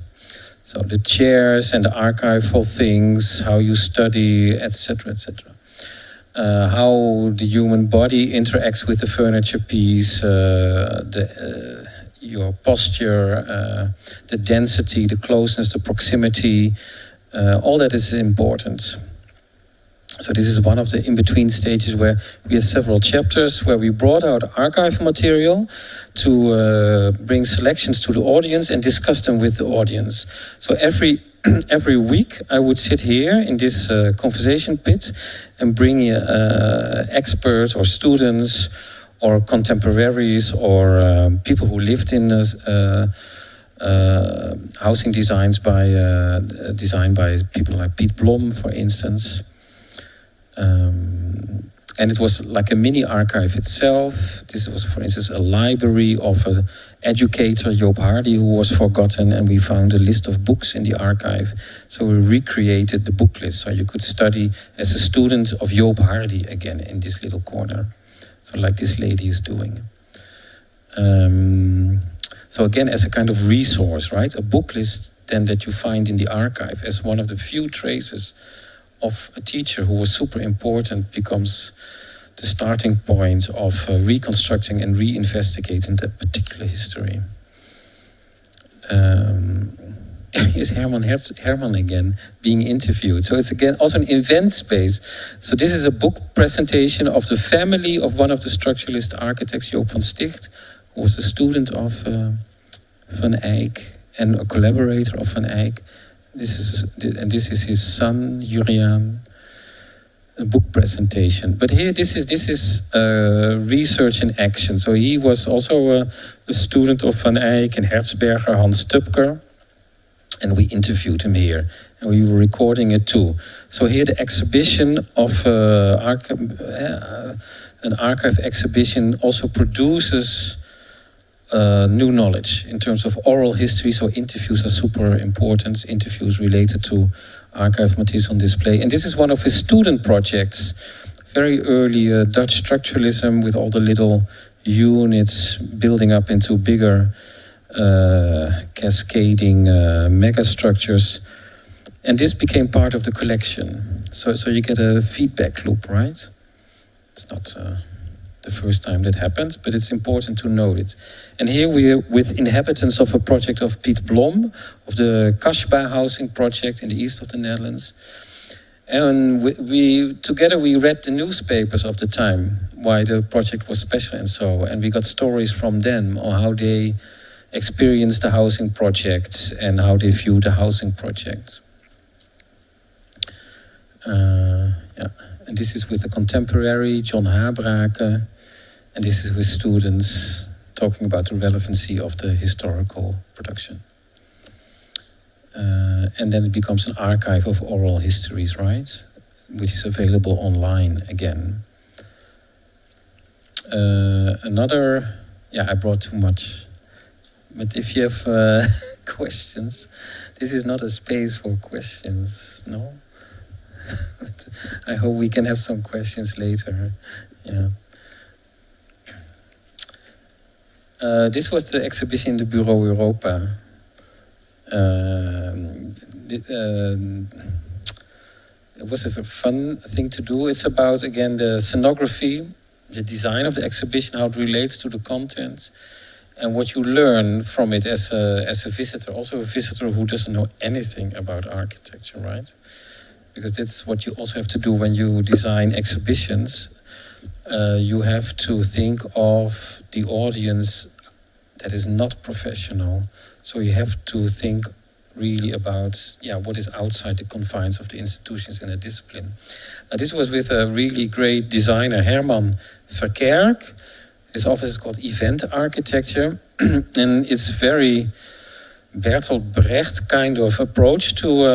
So the chairs and the archival things, how you study, etc., etc. How the human body interacts with the furniture piece, your posture, the density, the closeness, the proximity, all that is important. So this is one of the in-between stages where we had several chapters where we brought out archive material to bring selections to the audience and discuss them with the audience. So every week I would sit here in this conversation pit and bring experts or students or contemporaries or people who lived in housing designed by people like Piet Blom, for instance. And it was like a mini archive itself. This was, for instance, a library of an educator, Joop Hardy, who was forgotten, and we found a list of books in the archive. So we recreated the book list, so you could study as a student of Joop Hardy again in this little corner. So like this lady is doing. So again, as a kind of resource, right? A book list then that you find in the archive as one of the few traces of a teacher who was super important becomes the starting point of reconstructing and reinvestigating that particular history. Here's Herman again being interviewed. So it's again also an event space. So this is a book presentation of the family of one of the structuralist architects, Joop van Sticht, who was a student of Van Eyck and a collaborator of Van Eyck. This is his son, Juriaan. A book presentation. But here, this is research in action. So he was also a student of Van Eyck and Herzberger, Hans Tupker, and we interviewed him here, and we were recording it too. So here, the exhibition of an archive exhibition also produces new knowledge in terms of oral history. So interviews are super important. Interviews related to archive materials on display. And this is one of his student projects, very early Dutch structuralism with all the little units building up into bigger cascading megastructures. And this became part of the collection. So you get a feedback loop, right? It's not the first time that happened, but it's important to note it. And here we're with inhabitants of a project of Piet Blom, of the Kashba housing project in the east of the Netherlands. And we together we read the newspapers of the time, why the project was special and so, and we got stories from them on how they experienced the housing project and how they viewed the housing project. Yeah. And this is with a contemporary, John Habrake, and this is with students talking about the relevancy of the historical production. And then it becomes an archive of oral histories, right? Which is available online again. Another, yeah, I brought too much. But if you have questions, this is not a space for questions, no? I hope we can have some questions later. Yeah. This was the exhibition in the Bureau Europa. It was a fun thing to do. It's about, again, the scenography, the design of the exhibition, how it relates to the content, and what you learn from it as a visitor, also a visitor who doesn't know anything about architecture, right? Because that's what you also have to do when you design exhibitions. You have to think of the audience that is not professional. So you have to think really about what is outside the confines of the institutions in a discipline. This was with a really great designer, Herman Verkerk. His office is called Event Architecture, and it's very Bertolt Brecht kind of approach to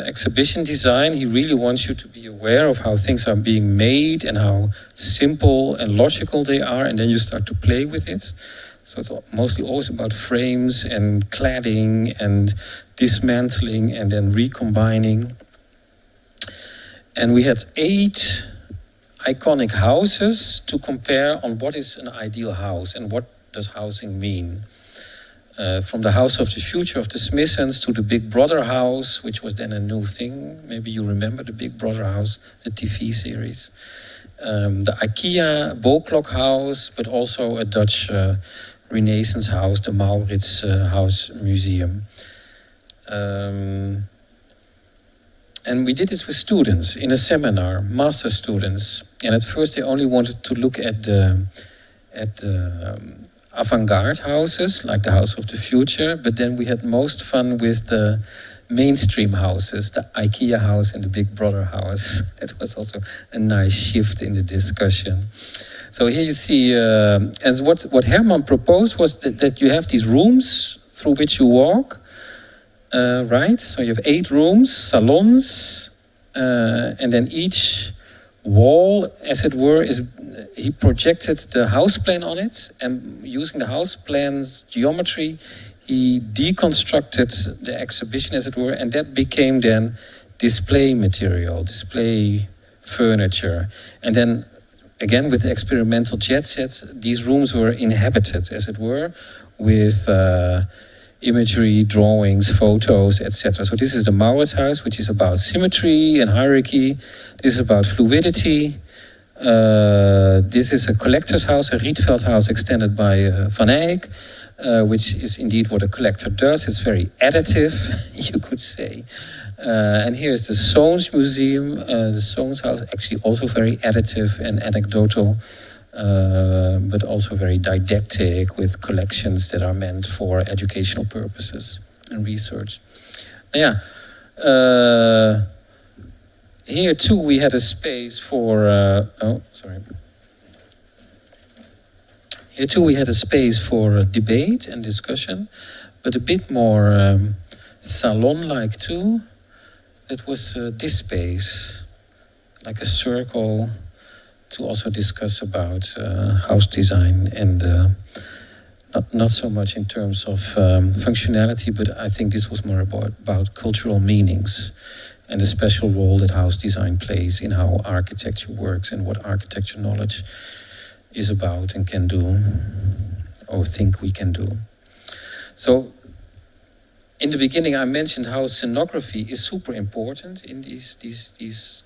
exhibition design. He really wants you to be aware of how things are being made and how simple and logical they are, and then you start to play with it. So it's mostly always about frames and cladding and dismantling and then recombining. And we had 8 iconic houses to compare on what is an ideal house and what does housing mean. From the House of the Future of the Smithsons to the Big Brother house, which was then a new thing. Maybe you remember the Big Brother house, the TV series. The IKEA Boklok house, but also a Dutch Renaissance house, the Maurits House Museum. And we did this with students in a seminar, master students. And at first they only wanted to look at the avant-garde houses, like the House of the Future, but then we had most fun with the mainstream houses, the IKEA house and the Big Brother house. That was also a nice shift in the discussion. So here you see, and what Herman proposed was that you have these rooms through which you walk, right? So you have 8 rooms, salons, and then each wall, as it were, he projected the house plan on it, and using the house plan's geometry, he deconstructed the exhibition, as it were, and that became then display material, display furniture. And then, again, with the experimental jet sets, these rooms were inhabited, as it were, with imagery, drawings, photos, etc. So this is the Maurits house, which is about symmetry and hierarchy. This is about fluidity. This is a collector's house, a Rietveld house extended by Van Eyck, which is indeed what a collector does. It's very additive, you could say. And here's the Soanes Museum, the Soanes house, actually also very additive and anecdotal, but also very didactic with collections that are meant for educational purposes and research. Here too we had a space for, Here too we had a space for debate and discussion, but a bit more salon-like too. It was this space, like a circle, to also discuss about house design and not so much in terms of functionality, but I think this was more about cultural meanings and the special role that house design plays in how architecture works and what architecture knowledge is about and can do, or think we can do. So, in the beginning, I mentioned how scenography is super important in these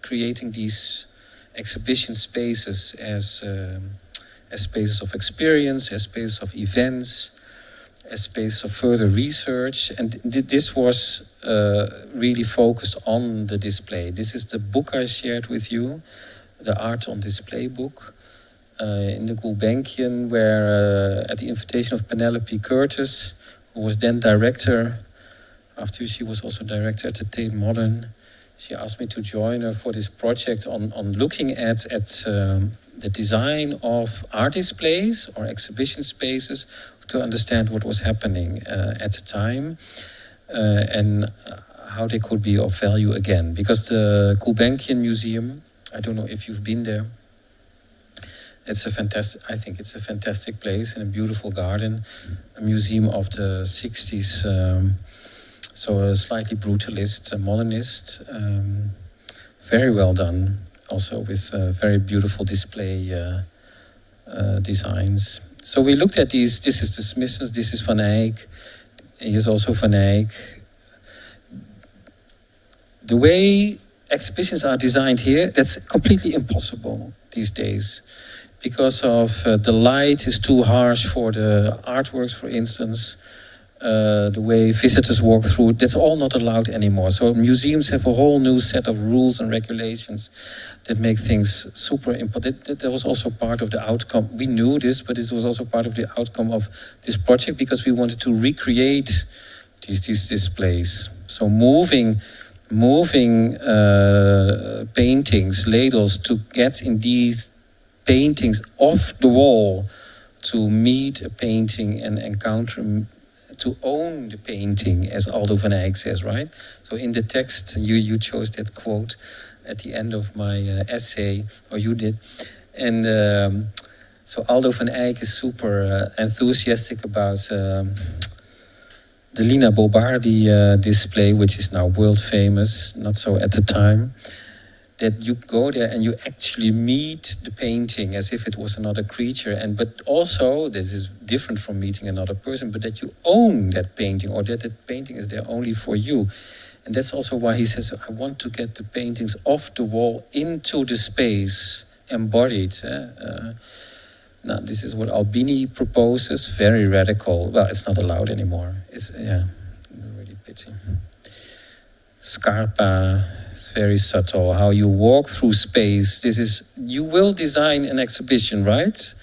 creating these exhibition spaces as spaces of experience, as spaces of events, as spaces of further research, and this was really focused on the display. This is the book I shared with you, the Art on Display book, in the Gulbenkian, where at the invitation of Penelope Curtis, who was then director, after she was also director at the Tate Modern, she asked me to join her for this project on looking at the design of art displays or exhibition spaces to understand what was happening at the time and how they could be of value again. Because the Gulbenkian Museum, I don't know if you've been there, It's a fantastic. I think it's a fantastic place in a beautiful garden, a museum of the '60s. So a slightly brutalist, a modernist, very well done. Also with very beautiful display designs. So we looked at these. This is the Smithsons. This is Van Eyck. Here's also Van Eyck. The way exhibitions are designed here, that's completely impossible these days. Because of the light is too harsh for the artworks, for instance. The way visitors walk through, that's all not allowed anymore. So museums have a whole new set of rules and regulations that make things super important. That was also part of the outcome. We knew this, but this was also part of the outcome of this project because we wanted to recreate these displays. So moving paintings, ladles, to get in these paintings off the wall, to meet a painting and encounter, to own the painting, as Aldo van Eyck says, right? So in the text, you chose that quote at the end of my essay, or you did. And so Aldo van Eyck is super enthusiastic about the Lina Bo Bardi display, which is now world famous, not so at the time. That you go there and you actually meet the painting as if it was another creature, but also this is different from meeting another person, but that you own that painting, or that painting is there only for you. And that's also why he says, I want to get the paintings off the wall into the space, embodied. Now this is what Albini proposes, very radical. Well, it's not allowed anymore. It's really pity. Scarpa, it's very subtle, how you walk through space. You will design an exhibition, right?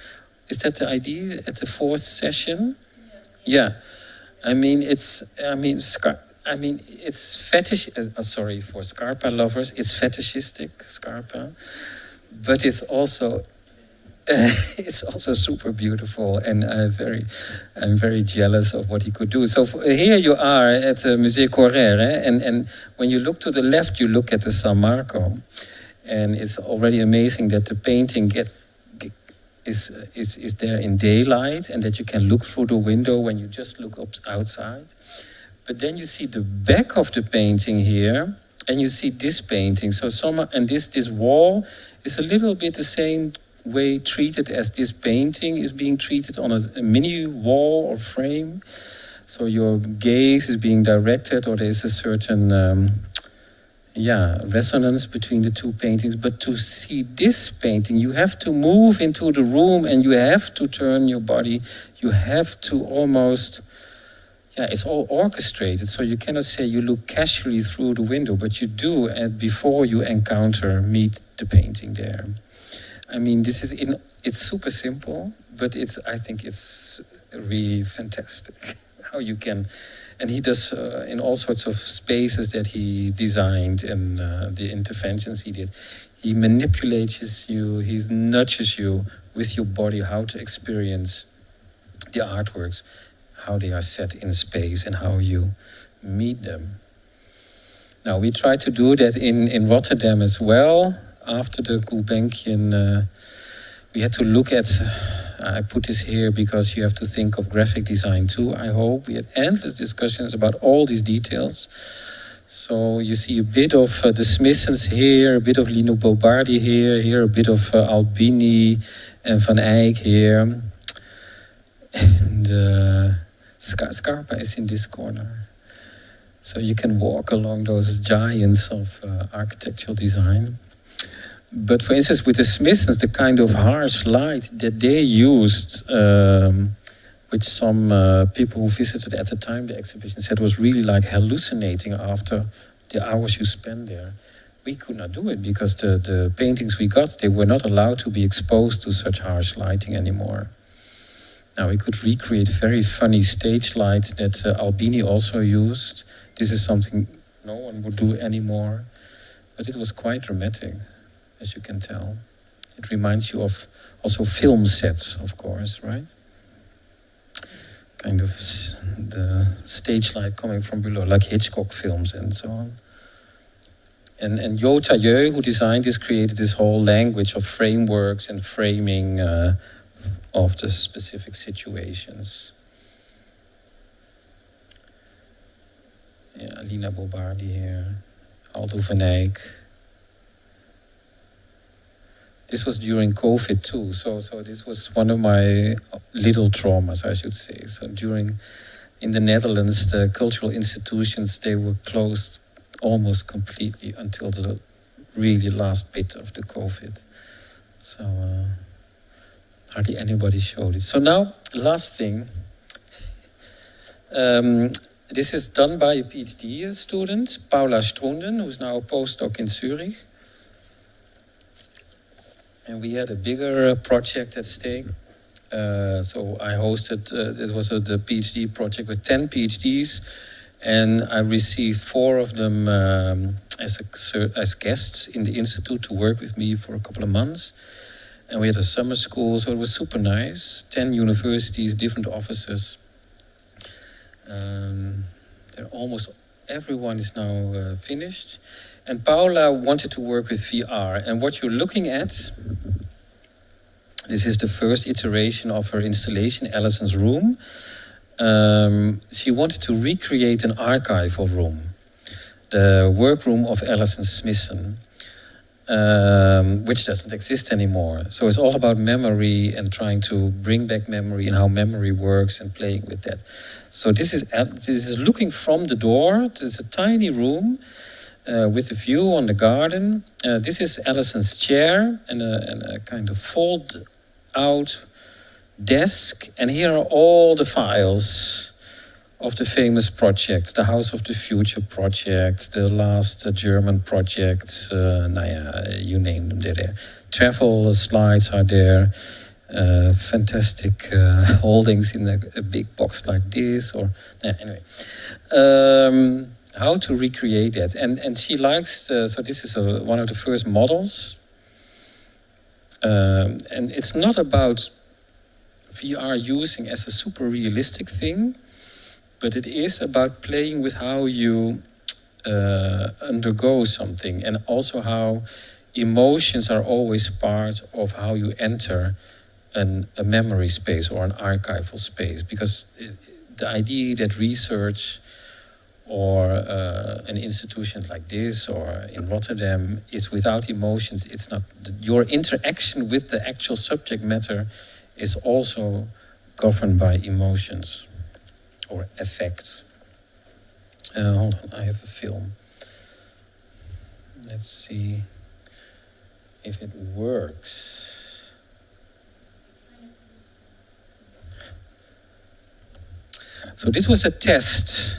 Is that the idea at the 4th session? Yeah. It's fetish. Sorry for Scarpa lovers. It's fetishistic, Scarpa, but it's also super beautiful, and I'm very jealous of what he could do. So here you are at Musée Correr, and when you look to the left, you look at the San Marco, and it's already amazing that the painting is there in daylight, and that you can look through the window when you just look up outside. But then you see the back of the painting here, and you see this painting. So this wall is a little bit the same way treated as this painting is being treated on a mini wall or frame. So your gaze is being directed, or there's a certain resonance between the two paintings. But to see this painting, you have to move into the room, and you have to turn your body. You have to almost, it's all orchestrated. So you cannot say you look casually through the window, but you do before you meet the painting there. It's super simple, but I think it's really fantastic how you can, and he does in all sorts of spaces that he designed and the interventions he did. He manipulates you, he nudges you with your body how to experience the artworks, how they are set in space and how you meet them. Now we try to do that in Rotterdam as well. After the Gulbenkian, we had to look at, I put this here because you have to think of graphic design too, I hope. We had endless discussions about all these details. So you see a bit of the Smithsons here, a bit of Lina Bo Bardi here a bit of Albini and Van Eyck here. And Scarpa is in this corner. So you can walk along those giants of architectural design. But for instance, with the Smithsons, the kind of harsh light that they used, which some people who visited at the time the exhibition said was really like hallucinating after the hours you spend there. We could not do it because the paintings we got, they were not allowed to be exposed to such harsh lighting anymore. Now we could recreate very funny stage light that Albini also used. This is something no one would do anymore, but it was quite dramatic, as you can tell. It reminds you of also film sets, of course, right? Kind of the stage light coming from below, like Hitchcock films and so on. And Jo Tailleux, who designed this, created this whole language of frameworks and framing of the specific situations. Yeah, Lina Bobardi here, Aldo van Eyck. This was during COVID too, so this was one of my little traumas, I should say. So in the Netherlands, the cultural institutions, they were closed almost completely until the really last bit of the COVID. So hardly anybody showed it. So now, last thing. This is done by a PhD student, Paula Stroenden, who's now a postdoc in Zurich. And we had a bigger project at stake. So I hosted, it was the PhD project with 10 PhDs, and I received 4 of them as guests in the institute to work with me for a couple of months. And we had a summer school, so it was super nice. 10 universities, different offices. Almost everyone is now finished. And Paula wanted to work with VR. And what you're looking at, this is the first iteration of her installation, Alison's Room. She wanted to recreate an archival room, the workroom of Alison Smithson, which doesn't exist anymore. So it's all about memory and trying to bring back memory and how memory works and playing with that. So this is looking from the door. It's a tiny room with a view on the garden. This is Alison's chair and a kind of fold-out desk. And here are all the files of the famous projects, the House of the Future project, the last German project, you name them, they're there. Travel slides are there, fantastic holdings in a big box like this, or anyway. How to recreate that, and she likes, so this is one of the first models, and it's not about VR using as a super realistic thing, but it is about playing with how you undergo something, and also how emotions are always part of how you enter a memory space or an archival space. Because the idea that research or an institution like this or in Rotterdam is without emotions, it's not. Your interaction with the actual subject matter is also governed by emotions or affect. Hold on, I have a film. Let's see if it works. So this was a test.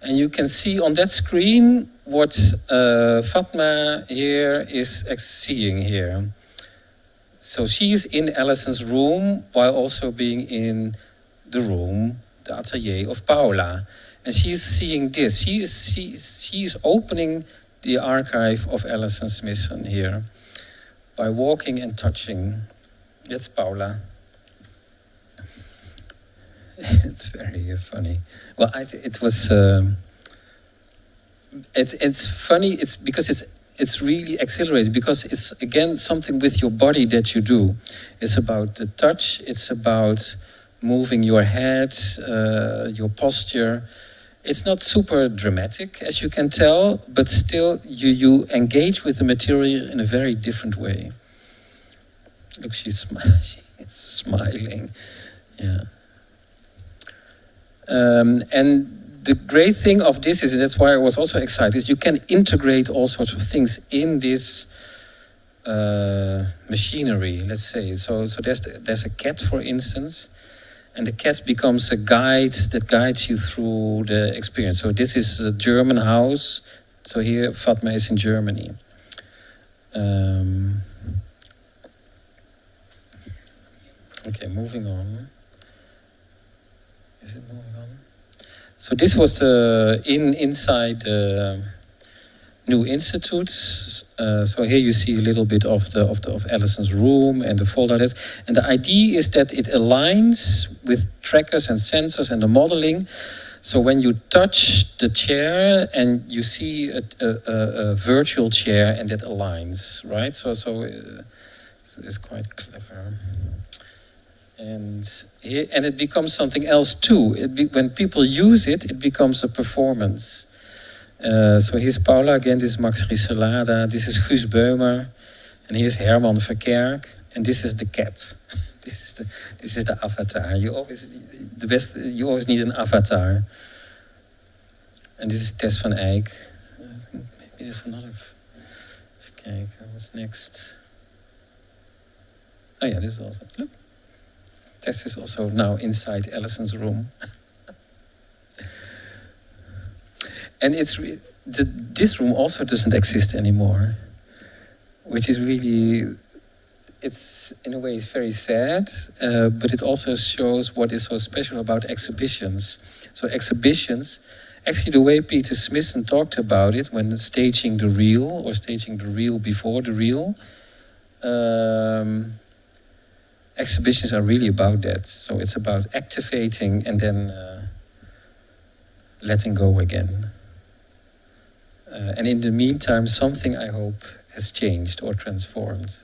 And you can see on that screen what Fatma here is seeing here. So she is in Alison's room while also being in the room, the atelier of Paula. And she is seeing this. She is opening the archive of Alison Smithson here by walking and touching. That's Paula. It's very funny. Well, it was. It's funny. It's because it's really exhilarating because it's again something with your body that you do. It's about the touch. It's about moving your head, your posture. It's not super dramatic, as you can tell, but still you engage with the material in a very different way. Look, she's smiling. Yeah. And the great thing of this is, and that's why I was also excited, is you can integrate all sorts of things in this machinery, let's say. So there's a cat, for instance, and the cat becomes a guide that guides you through the experience. So this is a German house. So here Fatma is in Germany. Okay, moving on. Is it moving on? So this was inside the New Institute. So here you see a little bit of Alison's room and the folder desk. And the idea is that it aligns with trackers and sensors and the modeling, So when you touch the chair and you see a virtual chair and it aligns, right? So it's quite clever. And it becomes something else too. When people use it, it becomes a performance. So here's Paula again, this is Max Rieselada, this is Guus Beumer, and here's Herman Verkerk, and this is the cat. This is the avatar. You always need an avatar. And this is Tess van Eyck. Maybe there's another. Okay, what's next? Oh yeah, this is also. Look, Tess is also now inside Alison's room. And this room also doesn't exist anymore, which is really. It's in a way it's very sad, but it also shows what is so special about exhibitions. So exhibitions, actually the way Peter Smithson talked about it when staging the reel or staging the reel before the reel, exhibitions are really about that. So it's about activating and then letting go again. And in the meantime, something I hope has changed or transformed.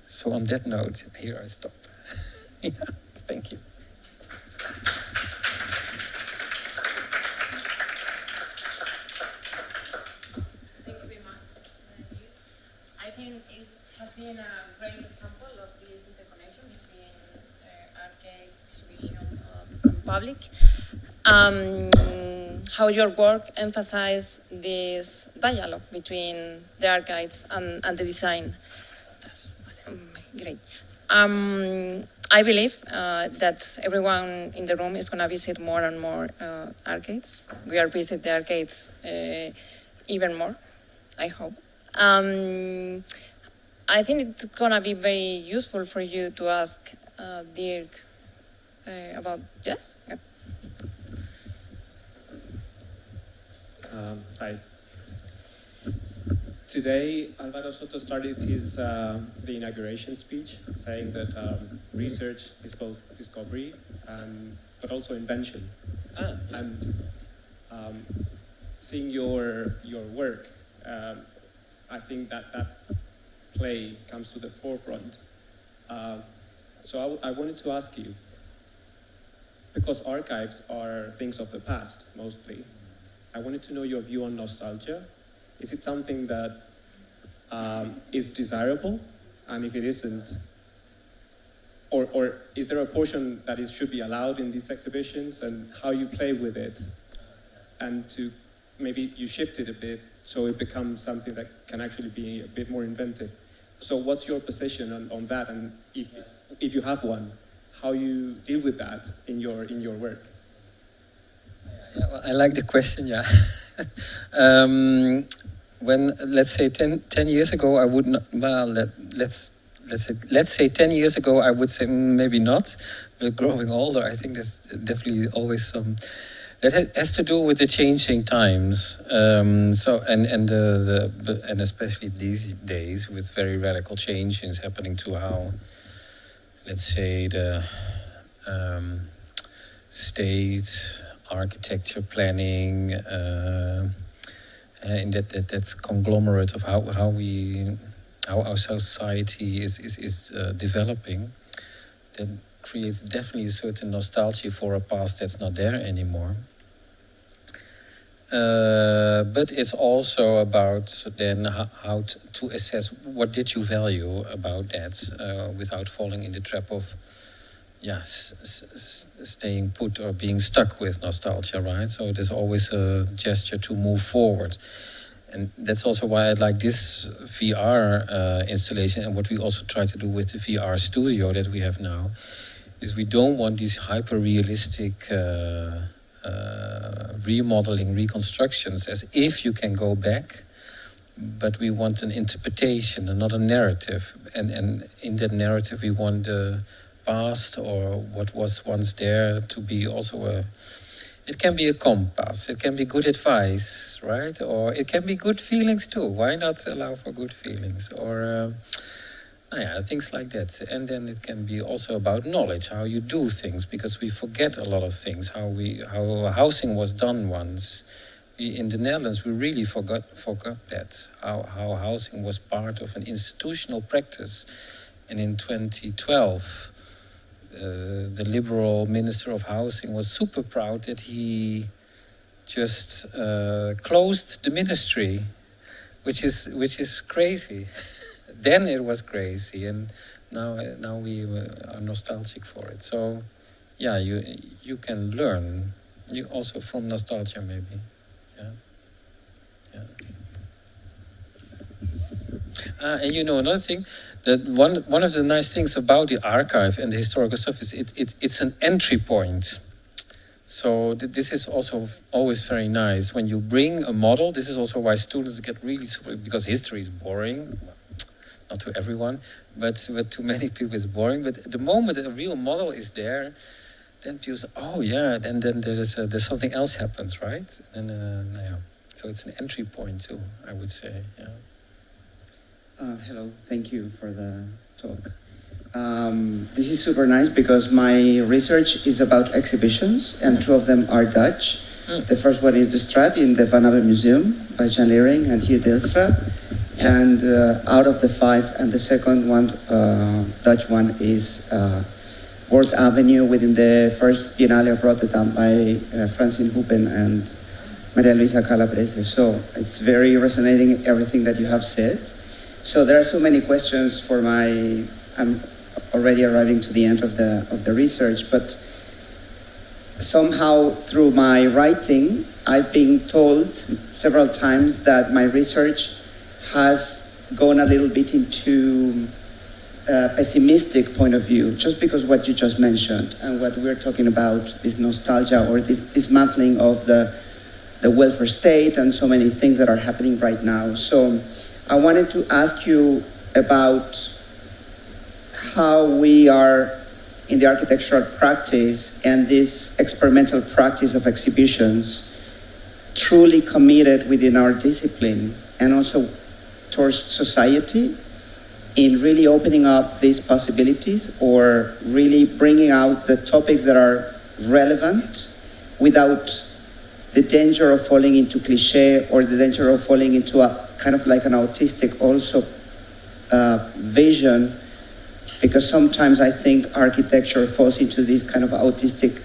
So on that note, here I stop. Yeah, thank you. Thank you very much. I think it has been a great example of this interconnection between arcades, exhibition, and public. How your work emphasizes this dialogue between the archives and the design. Great. I believe that everyone in the room is going to visit more and more arcades. We are visiting the arcades even more, I hope. I think it's going to be very useful for you to ask Dirk about, yes? Hi. Today, Alvaro Soto started his the inauguration speech, saying that research is both discovery but also invention. And seeing your work, I think that play comes to the forefront. So I wanted to ask you, because archives are things of the past mostly, I wanted to know your view on nostalgia. Is it something that is desirable? And if it isn't, or is there a portion that should be allowed in these exhibitions, and how you play with it? And to maybe you shift it a bit so it becomes something that can actually be a bit more inventive. So what's your position on that? And if you have one, how you deal with that in your work? Yeah, well, I like the question, yeah. When, let's say 10 years ago, I would not, well, let's say 10 years ago, I would say maybe not, but growing older, I think there's definitely always some, that has to do with the changing times. So, and especially these days with very radical changes happening to how, let's say, the state, architecture planning, in that conglomerate of how our society is developing, that creates definitely a certain nostalgia for a past that's not there anymore. But it's also about then how to assess what did you value about that without falling in the trap of staying put or being stuck with nostalgia, right? So there's always a gesture to move forward. And that's also why I like this VR installation, and what we also try to do with the VR studio that we have now, is we don't want these hyper-realistic remodeling, reconstructions, as if you can go back, but we want an interpretation, another narrative. And in that narrative we want the past or what was once there to be also it can be a compass, it can be good advice, right? Or it can be good feelings too. Why not allow for good feelings? Or Yeah, things like that. And then it can be also about knowledge, how you do things, because we forget a lot of things, how housing was done once. In the Netherlands, we really forgot that, how housing was part of an institutional practice. And in 2012, the Liberal Minister of Housing was super proud that he just closed the ministry, which is crazy. Then it was crazy, and now we are nostalgic for it. So, yeah, you can learn, you also from nostalgia maybe. Yeah. And you know another thing, that one of the nice things about the archive and the historical stuff is it's an entry point. So this is also always very nice when you bring a model. This is also why students get really super, because history is boring. Not to everyone, but to many people it's boring. But the moment a real model is there, then people say, "Oh yeah," then there's something else happens, right? And yeah. So it's an entry point too, I would say. Yeah. Hello, thank you for the talk. This is super nice because my research is about exhibitions, and two of them are Dutch. The first one is De Straat in the Van Abbe Museum by Jan Leering and Theo Dijkstra. And out of the 5, and the second one, Dutch one, is World Avenue within the first Biennale of Rotterdam by Francine Hoopen and Maria Luisa Calabrese. So it's very resonating, everything that you have said. So there are so many questions for I'm already arriving to the end of the research, but somehow through my writing, I've been told several times that my research has gone a little bit into a pessimistic point of view, just because what you just mentioned and what we're talking about, this nostalgia or this dismantling of the welfare state and so many things that are happening right now. So I wanted to ask you about how we are in the architectural practice and this experimental practice of exhibitions truly committed within our discipline and also towards society in really opening up these possibilities or really bringing out the topics that are relevant without the danger of falling into cliche or the danger of falling into a kind of like an autistic also vision, because sometimes I think architecture falls into this kind of autistic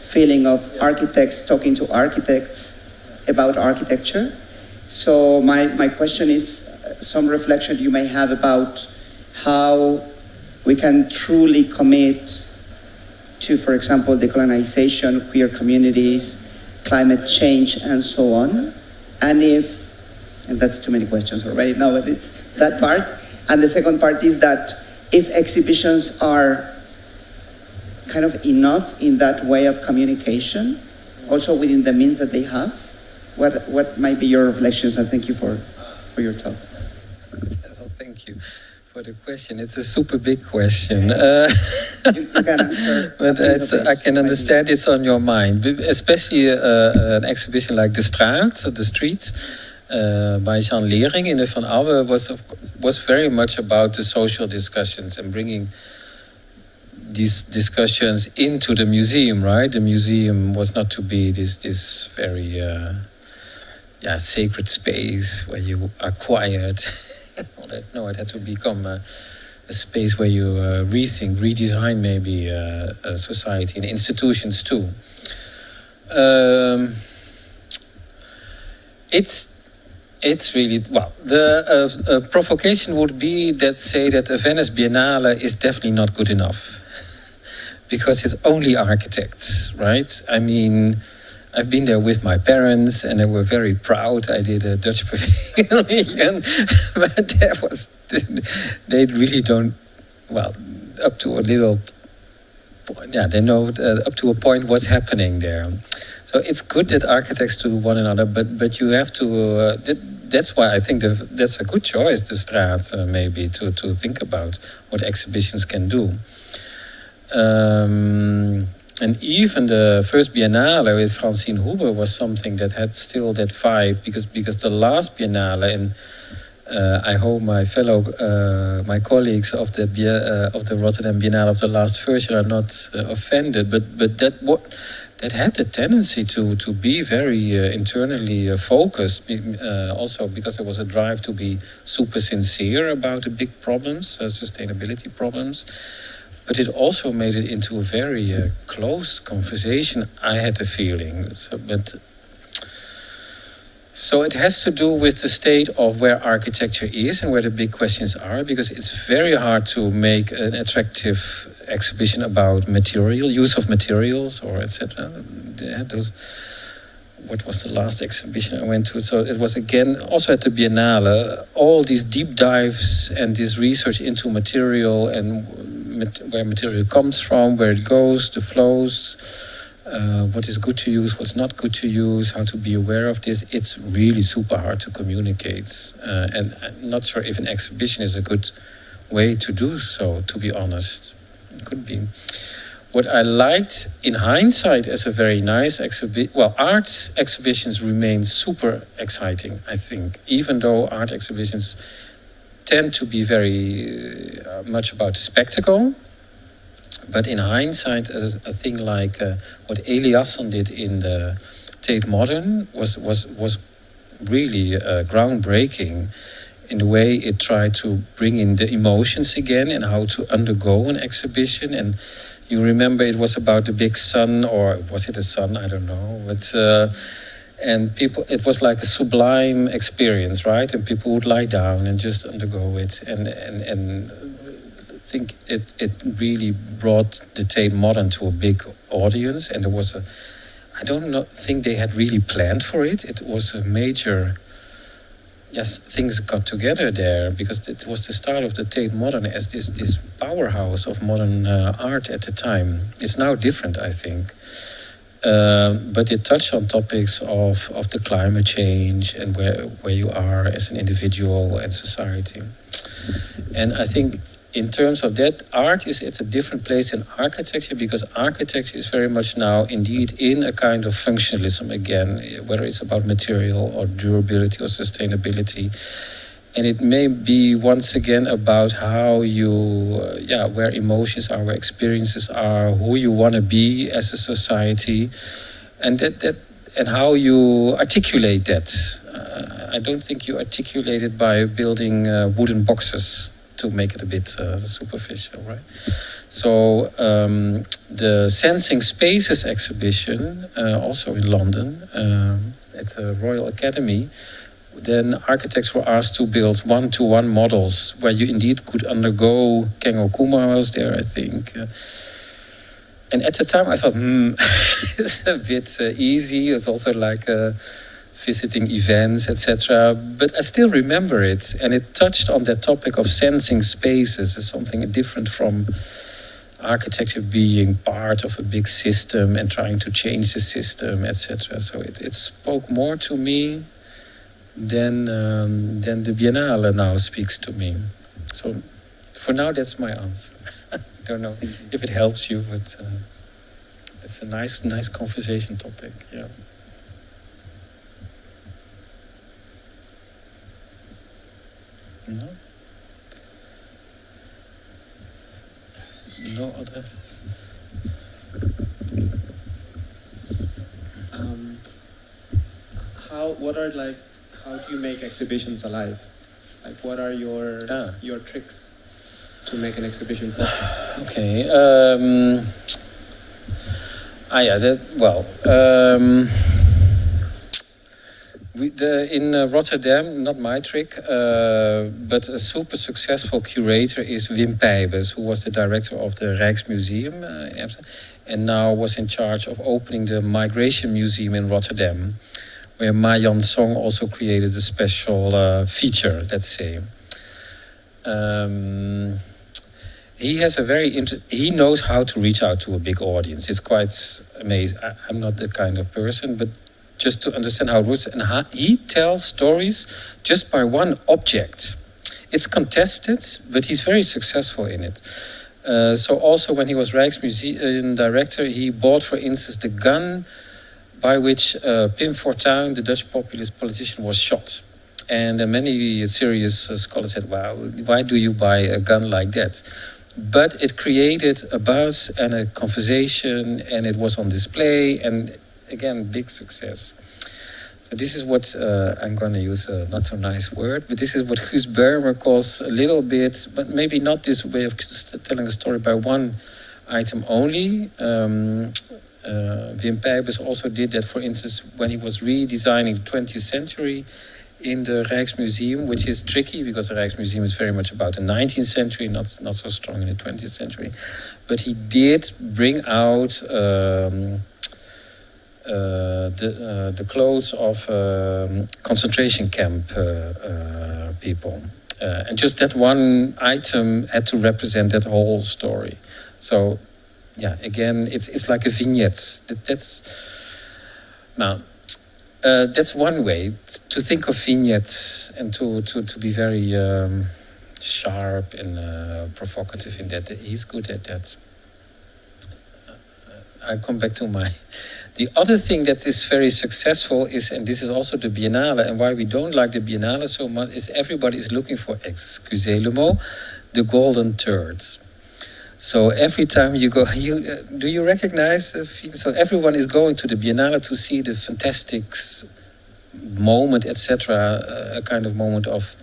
feeling of architects talking to architects about architecture. So my question is some reflection you may have about how we can truly commit to, for example, decolonization, queer communities, climate change, and so on. And that's too many questions already, no, but it's that part. And the second part is that if exhibitions are kind of enough in that way of communication, also within the means that they have, what might be your reflections? And thank you for your talk. Well, thank you for the question. It's a super big question. You can answer. But I can understand it's on your mind, especially an exhibition like De Straat, the streets, by Jan Leering in the Van Abbe was very much about the social discussions and bringing these discussions into the museum, right? The museum was not to be this very sacred space where you are quiet. No, it had to become a space where you rethink, redesign maybe a society and institutions too. It's really, well, the provocation would be that say that a Venice Biennale is definitely not good enough because it's only architects, right? I mean, I've been there with my parents and they were very proud. I did a Dutch pavilion, but they really don't, well, up to a little point, they know up to a point what's happening there. So it's good that architects do one another, but you have to, that's why I think that's a good choice, De Straat, maybe, to think about what exhibitions can do. And even the first Biennale with Francine Huber was something that had still that vibe, because the last Biennale I hope my fellow, my colleagues of the Rotterdam Biennale of the last version are not offended, but that had the tendency to be very internally focused, also because there was a drive to be super sincere about the big problems, sustainability problems. But it also made it into a very close conversation, I had the feeling. So it has to do with the state of where architecture is and where the big questions are, because it's very hard to make an attractive exhibition about material, use of materials, or etc. What was the last exhibition I went to? So it was again, also at the Biennale, all these deep dives and this research into material and where material comes from, where it goes, the flows, what is good to use, what's not good to use, how to be aware of this. It's really super hard to communicate. And I'm not sure if an exhibition is a good way to do so, to be honest. It could be. What I liked in hindsight as a very nice exhibition, well, arts exhibitions remain super exciting, I think, even though art exhibitions tend to be very much about the spectacle. But in hindsight, a thing like what Eliasson did in the Tate Modern was really groundbreaking in the way it tried to bring in the emotions again and how to undergo an exhibition. And you remember it was about the big sun, or was it a sun? I don't know. But and people, it was like a sublime experience, right? And people would lie down and just undergo it. And I think it really brought the Tate Modern to a big audience. And there was I don't think they had really planned for it. It was a major, yes, things got together there, because it was the start of the Tate Modern as this powerhouse of modern art at the time. It's now different, I think. But it touched on topics of the climate change and where you are as an individual and society. And I think in terms of that, art is at a different place than architecture, because architecture is very much now indeed in a kind of functionalism again, whether it's about material or durability or sustainability. And it may be once again about how you, where emotions are, where experiences are, who you want to be as a society, and and how you articulate that. I don't think you articulate it by building wooden boxes to make it a bit superficial, right? So the Sensing Spaces exhibition, also in London, at the Royal Academy, then architects were asked to build one-to-one models where you indeed could undergo. Kengo Kumar was there, I think. And at the time I thought, it's a bit easy. It's also like visiting events, etc. But I still remember it, and it touched on that topic of sensing spaces as something different from architecture being part of a big system and trying to change the system, etc. So it spoke more to me than the Biennale now speaks to me. So for now, that's my answer. I don't know if it helps you, but it's a nice conversation topic. Yeah. No? No other? How do you make exhibitions alive? Like, what are your tricks to make an exhibition possible? Okay. In Rotterdam, not my trick, but a super successful curator is Wim Pijbers, who was the director of the Rijksmuseum in Amsterdam, and now was in charge of opening the Migration Museum in Rotterdam, where Ma-Jan Song also created a special feature, let's say. He has he knows how to reach out to a big audience. It's quite amazing. I'm not the kind of person, but just to understand how it works, and he tells stories just by one object. It's contested, but he's very successful in it. So also when he was Rijksmuseum director, he bought, for instance, the gun by which Pim Fortuyn, the Dutch populist politician, was shot. And many serious scholars said, wow, why do you buy a gun like that? But it created a buzz and a conversation, and it was on display, and again, big success. So this is what I'm going to use a not so nice word, but this is what Guus Bermer calls a little bit, but maybe not this way of telling a story by one item only. Wim Pijbers also did that, for instance, when he was redesigning the 20th century in the Rijksmuseum, which is tricky because the Rijksmuseum is very much about the 19th century, not so strong in the 20th century. But he did bring out the clothes of concentration camp people. And just that one item had to represent that whole story. So, yeah, again, it's like a vignette. That's one way to think of vignettes and to be very sharp and provocative in that. He's good at that. I come back to the other thing that is very successful is, and this is also the Biennale, and why we don't like the Biennale so much, is everybody is looking for, excusez le mot, the golden turd. So every time you go, do you recognize? So everyone is going to the Biennale to see the fantastic moment, etc. A kind of moment of,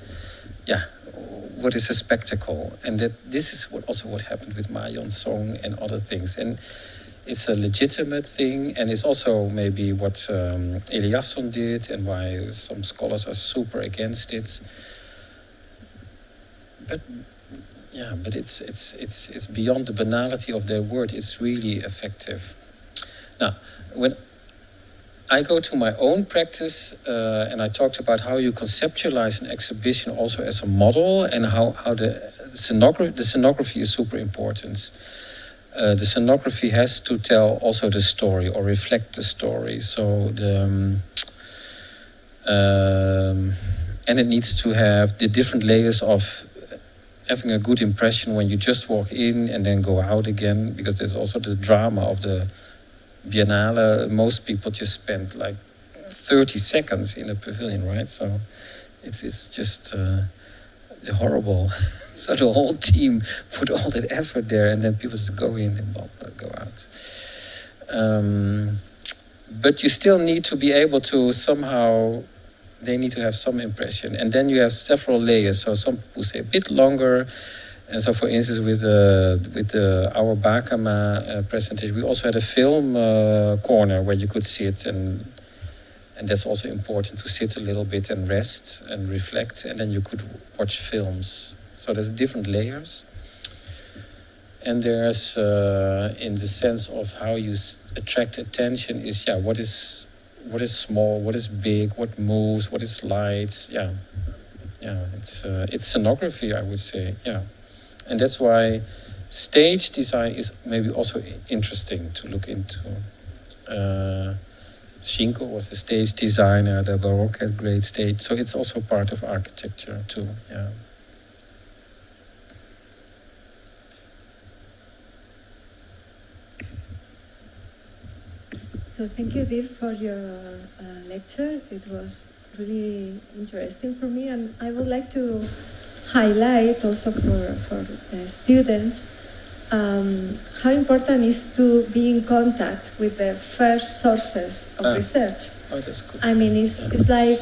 what is a spectacle, and this is also what happened with Ma Yonsong and other things, and it's a legitimate thing, and it's also maybe what Eliasson did, and why some scholars are super against it. But it's beyond the banality of their word. It's really effective. Now, when I go to my own practice, and I talked about how you conceptualize an exhibition also as a model, and how the scenography is super important. The scenography has to tell also the story or reflect the story. So and it needs to have the different layers of having a good impression when you just walk in and then go out again, because there's also the drama of the Biennale. Most people just spend like 30 seconds in a pavilion, right? So it's just horrible. So the whole team put all that effort there, and then people just go in and go out. But you still need to be able to somehow, they need to have some impression. And then you have several layers. So some people say a bit longer. And so, for instance, with the Our Bakama presentation, we also had a film corner where you could sit, and that's also important, to sit a little bit and rest and reflect, and then you could watch films. So there's different layers. And there's, in the sense of how you attract attention, is what is small, what is big, what moves, what is light. It's scenography, I would say. And that's why stage design is maybe also interesting to look into. Schinkel was a stage designer. The Baroque had great stage, so it's also part of architecture too. So thank you, Dirk, for your lecture. It was really interesting for me, and I would like to highlight also for students how important it is to be in contact with the first sources of research. Oh, that's good. I mean, it's like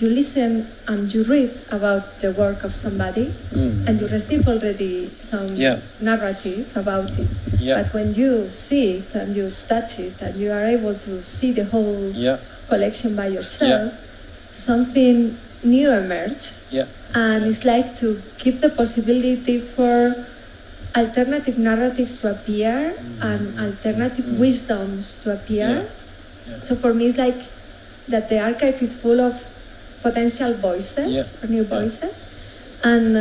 you listen and you read about the work of somebody, and you receive already some narrative about it. But when you see it and you touch it and you are able to see the whole collection by yourself, something new emerges. And it's like to give the possibility for alternative narratives to appear and alternative wisdoms to appear. So for me, it's like that the archive is full of potential voices or new voices. And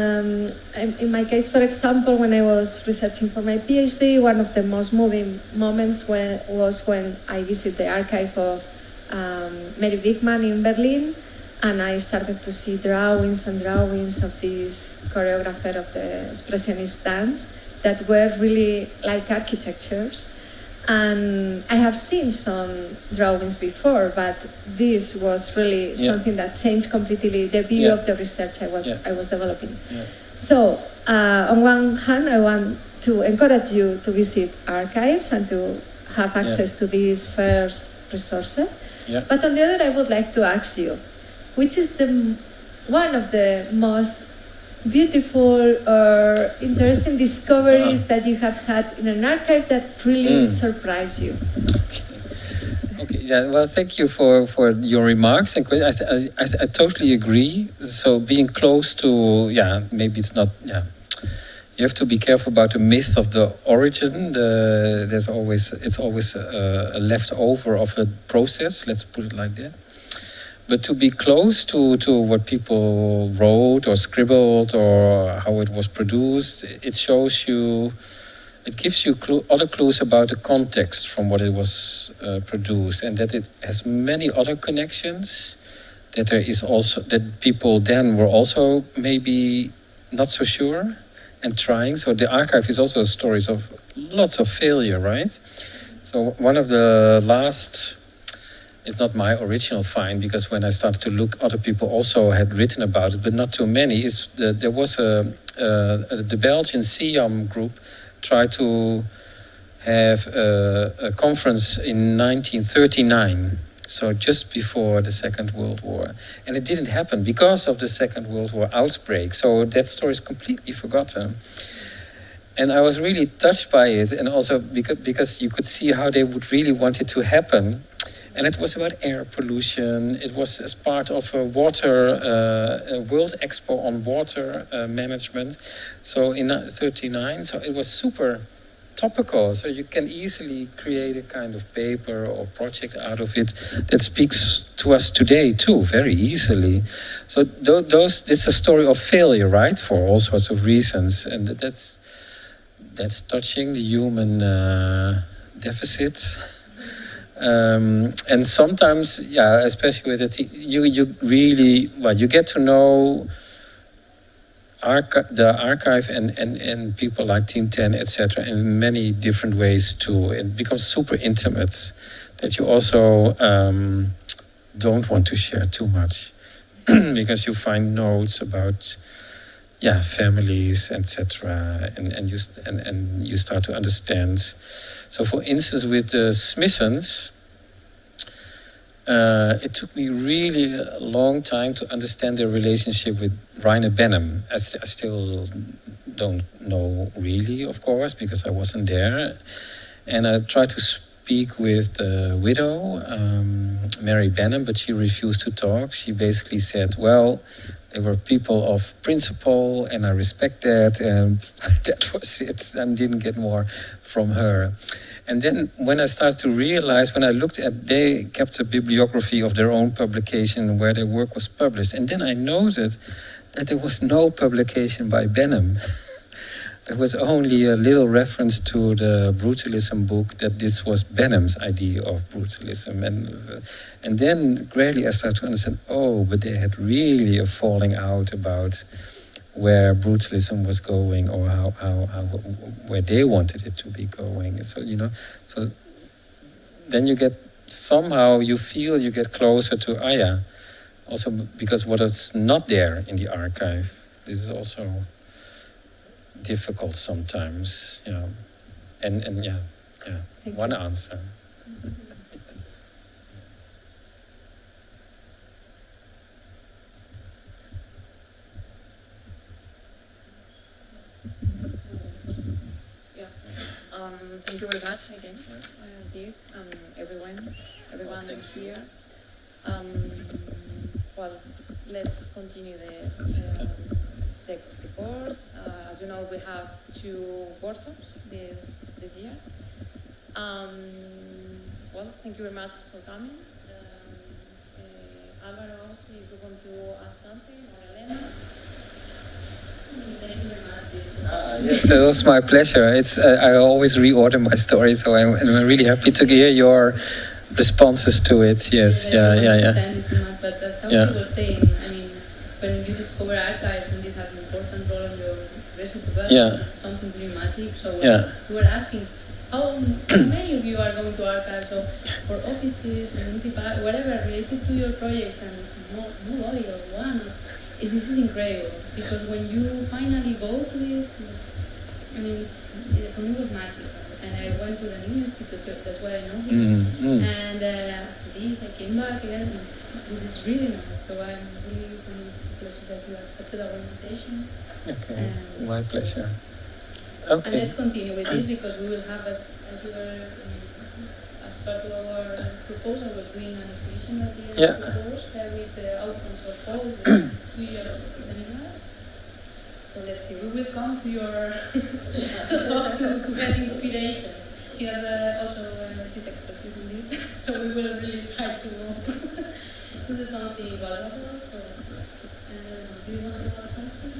in my case, for example, when I was researching for my PhD, one of the most moving moments was when I visited the archive of Mary Wigman in Berlin, and I started to see drawings and drawings of this choreographer of the Expressionist dance that were really like architectures. And I have seen some drawings before, but this was really something that changed completely the view of the research I was developing. So, on one hand, I want to encourage you to visit archives and to have access to these first resources. But on the other, I would like to ask you, which is one of the most beautiful or interesting discoveries that you have had in an archive that really surprised you? Okay. Yeah. Well, thank you for your remarks, and I totally agree. So being close to, maybe it's not, you have to be careful about the myth of the origin. It's always a leftover of a process. Let's put it like that. But to be close to what people wrote or scribbled or how it was produced, it shows you, it gives you other clues about the context from what it was produced, and that it has many other connections, that there is also, that people then were also maybe not so sure and trying. So the archive is also stories of lots of failure, right? So one of the last, it's not my original find, because when I started to look, other people also had written about it, but not too many. There was the Belgian SIAM group tried to have a conference in 1939, so just before the Second World War. And it didn't happen because of the Second World War outbreak, so that story is completely forgotten. And I was really touched by it, and also because you could see how they would really want it to happen. And it was about air pollution. It was as part of a World Expo on water management. So in 1939, so it was super topical. So you can easily create a kind of paper or project out of it that speaks to us today too, very easily. So it's a story of failure, right? For all sorts of reasons, and that's touching the human deficit. And sometimes, especially with it, you really, you get to know the archive and people like Team 10, etc., in many different ways too. It becomes super intimate, that you also don't want to share too much, because you find notes about families, etc., and you start to understand. So, for instance, with the Smithsons, it took me really a long time to understand their relationship with Rainer Benham. I still don't know really, of course, because I wasn't there. And I tried to speak with the widow, Mary Benham, but she refused to talk. She basically said, well, they were people of principle, and I respect that, and that was it. I didn't get more from her. And then when I started to realize, when I looked at, they kept a bibliography of their own publication where their work was published, and then I noted that there was no publication by Benham. There was only a little reference to the brutalism book, that this was Benham's idea of brutalism. And then gradually I started to understand, but they had really a falling out about where brutalism was going, or how where they wanted it to be going. So, so then you get, somehow you feel you get closer to also because what is not there in the archive, this is also difficult sometimes, and one answer. Thank you very much again, Dirk, everyone here. Well, let's continue the course. As you know, we have 2 workshops this year. Well, thank you very much for coming. Álvaro, if you want to add something, or Elena. Thank you very much. Yes, it was my pleasure. I always reorder my stories, so I'm really happy to hear your responses to it. Yes, But as I was saying, I mean, when you discover archives, and this has an important role in your research development, it's something really magic. So when you were asking how many of you are going to archives or offices or municipal, whatever related to your projects, and it's nobody or one? This is incredible, because when you finally go to this, I mean, for me it was magic. And I went to the new institute, that's why I know him. And after this, I came back again, and this is really nice. So I'm really pleased that you accepted our invitation. Okay, my pleasure. And Okay. let's continue with this, because we will have, as you were, as part of our proposal, was doing an exhibition at the end of the course with the outcomes of all the 2 years seminar. So let's see, we will come to your, to talk to get inspiration. He has also his expertise in this, so we will really try to do something valuable. So, do you want to add something?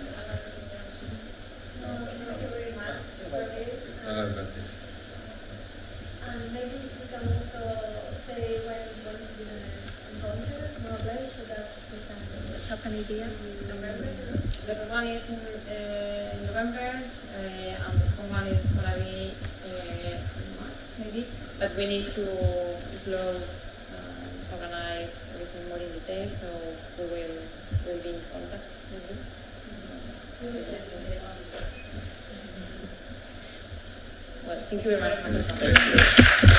No, thank you very much for it. And maybe we can also say when it's going to be the next encounter, more or less, so that we can have an idea. November. The first one is in November, and the second one is going to be in March, maybe. But we need to close, organize everything more in detail, so we'll be in contact with you. Well, thank you very much. Thank you.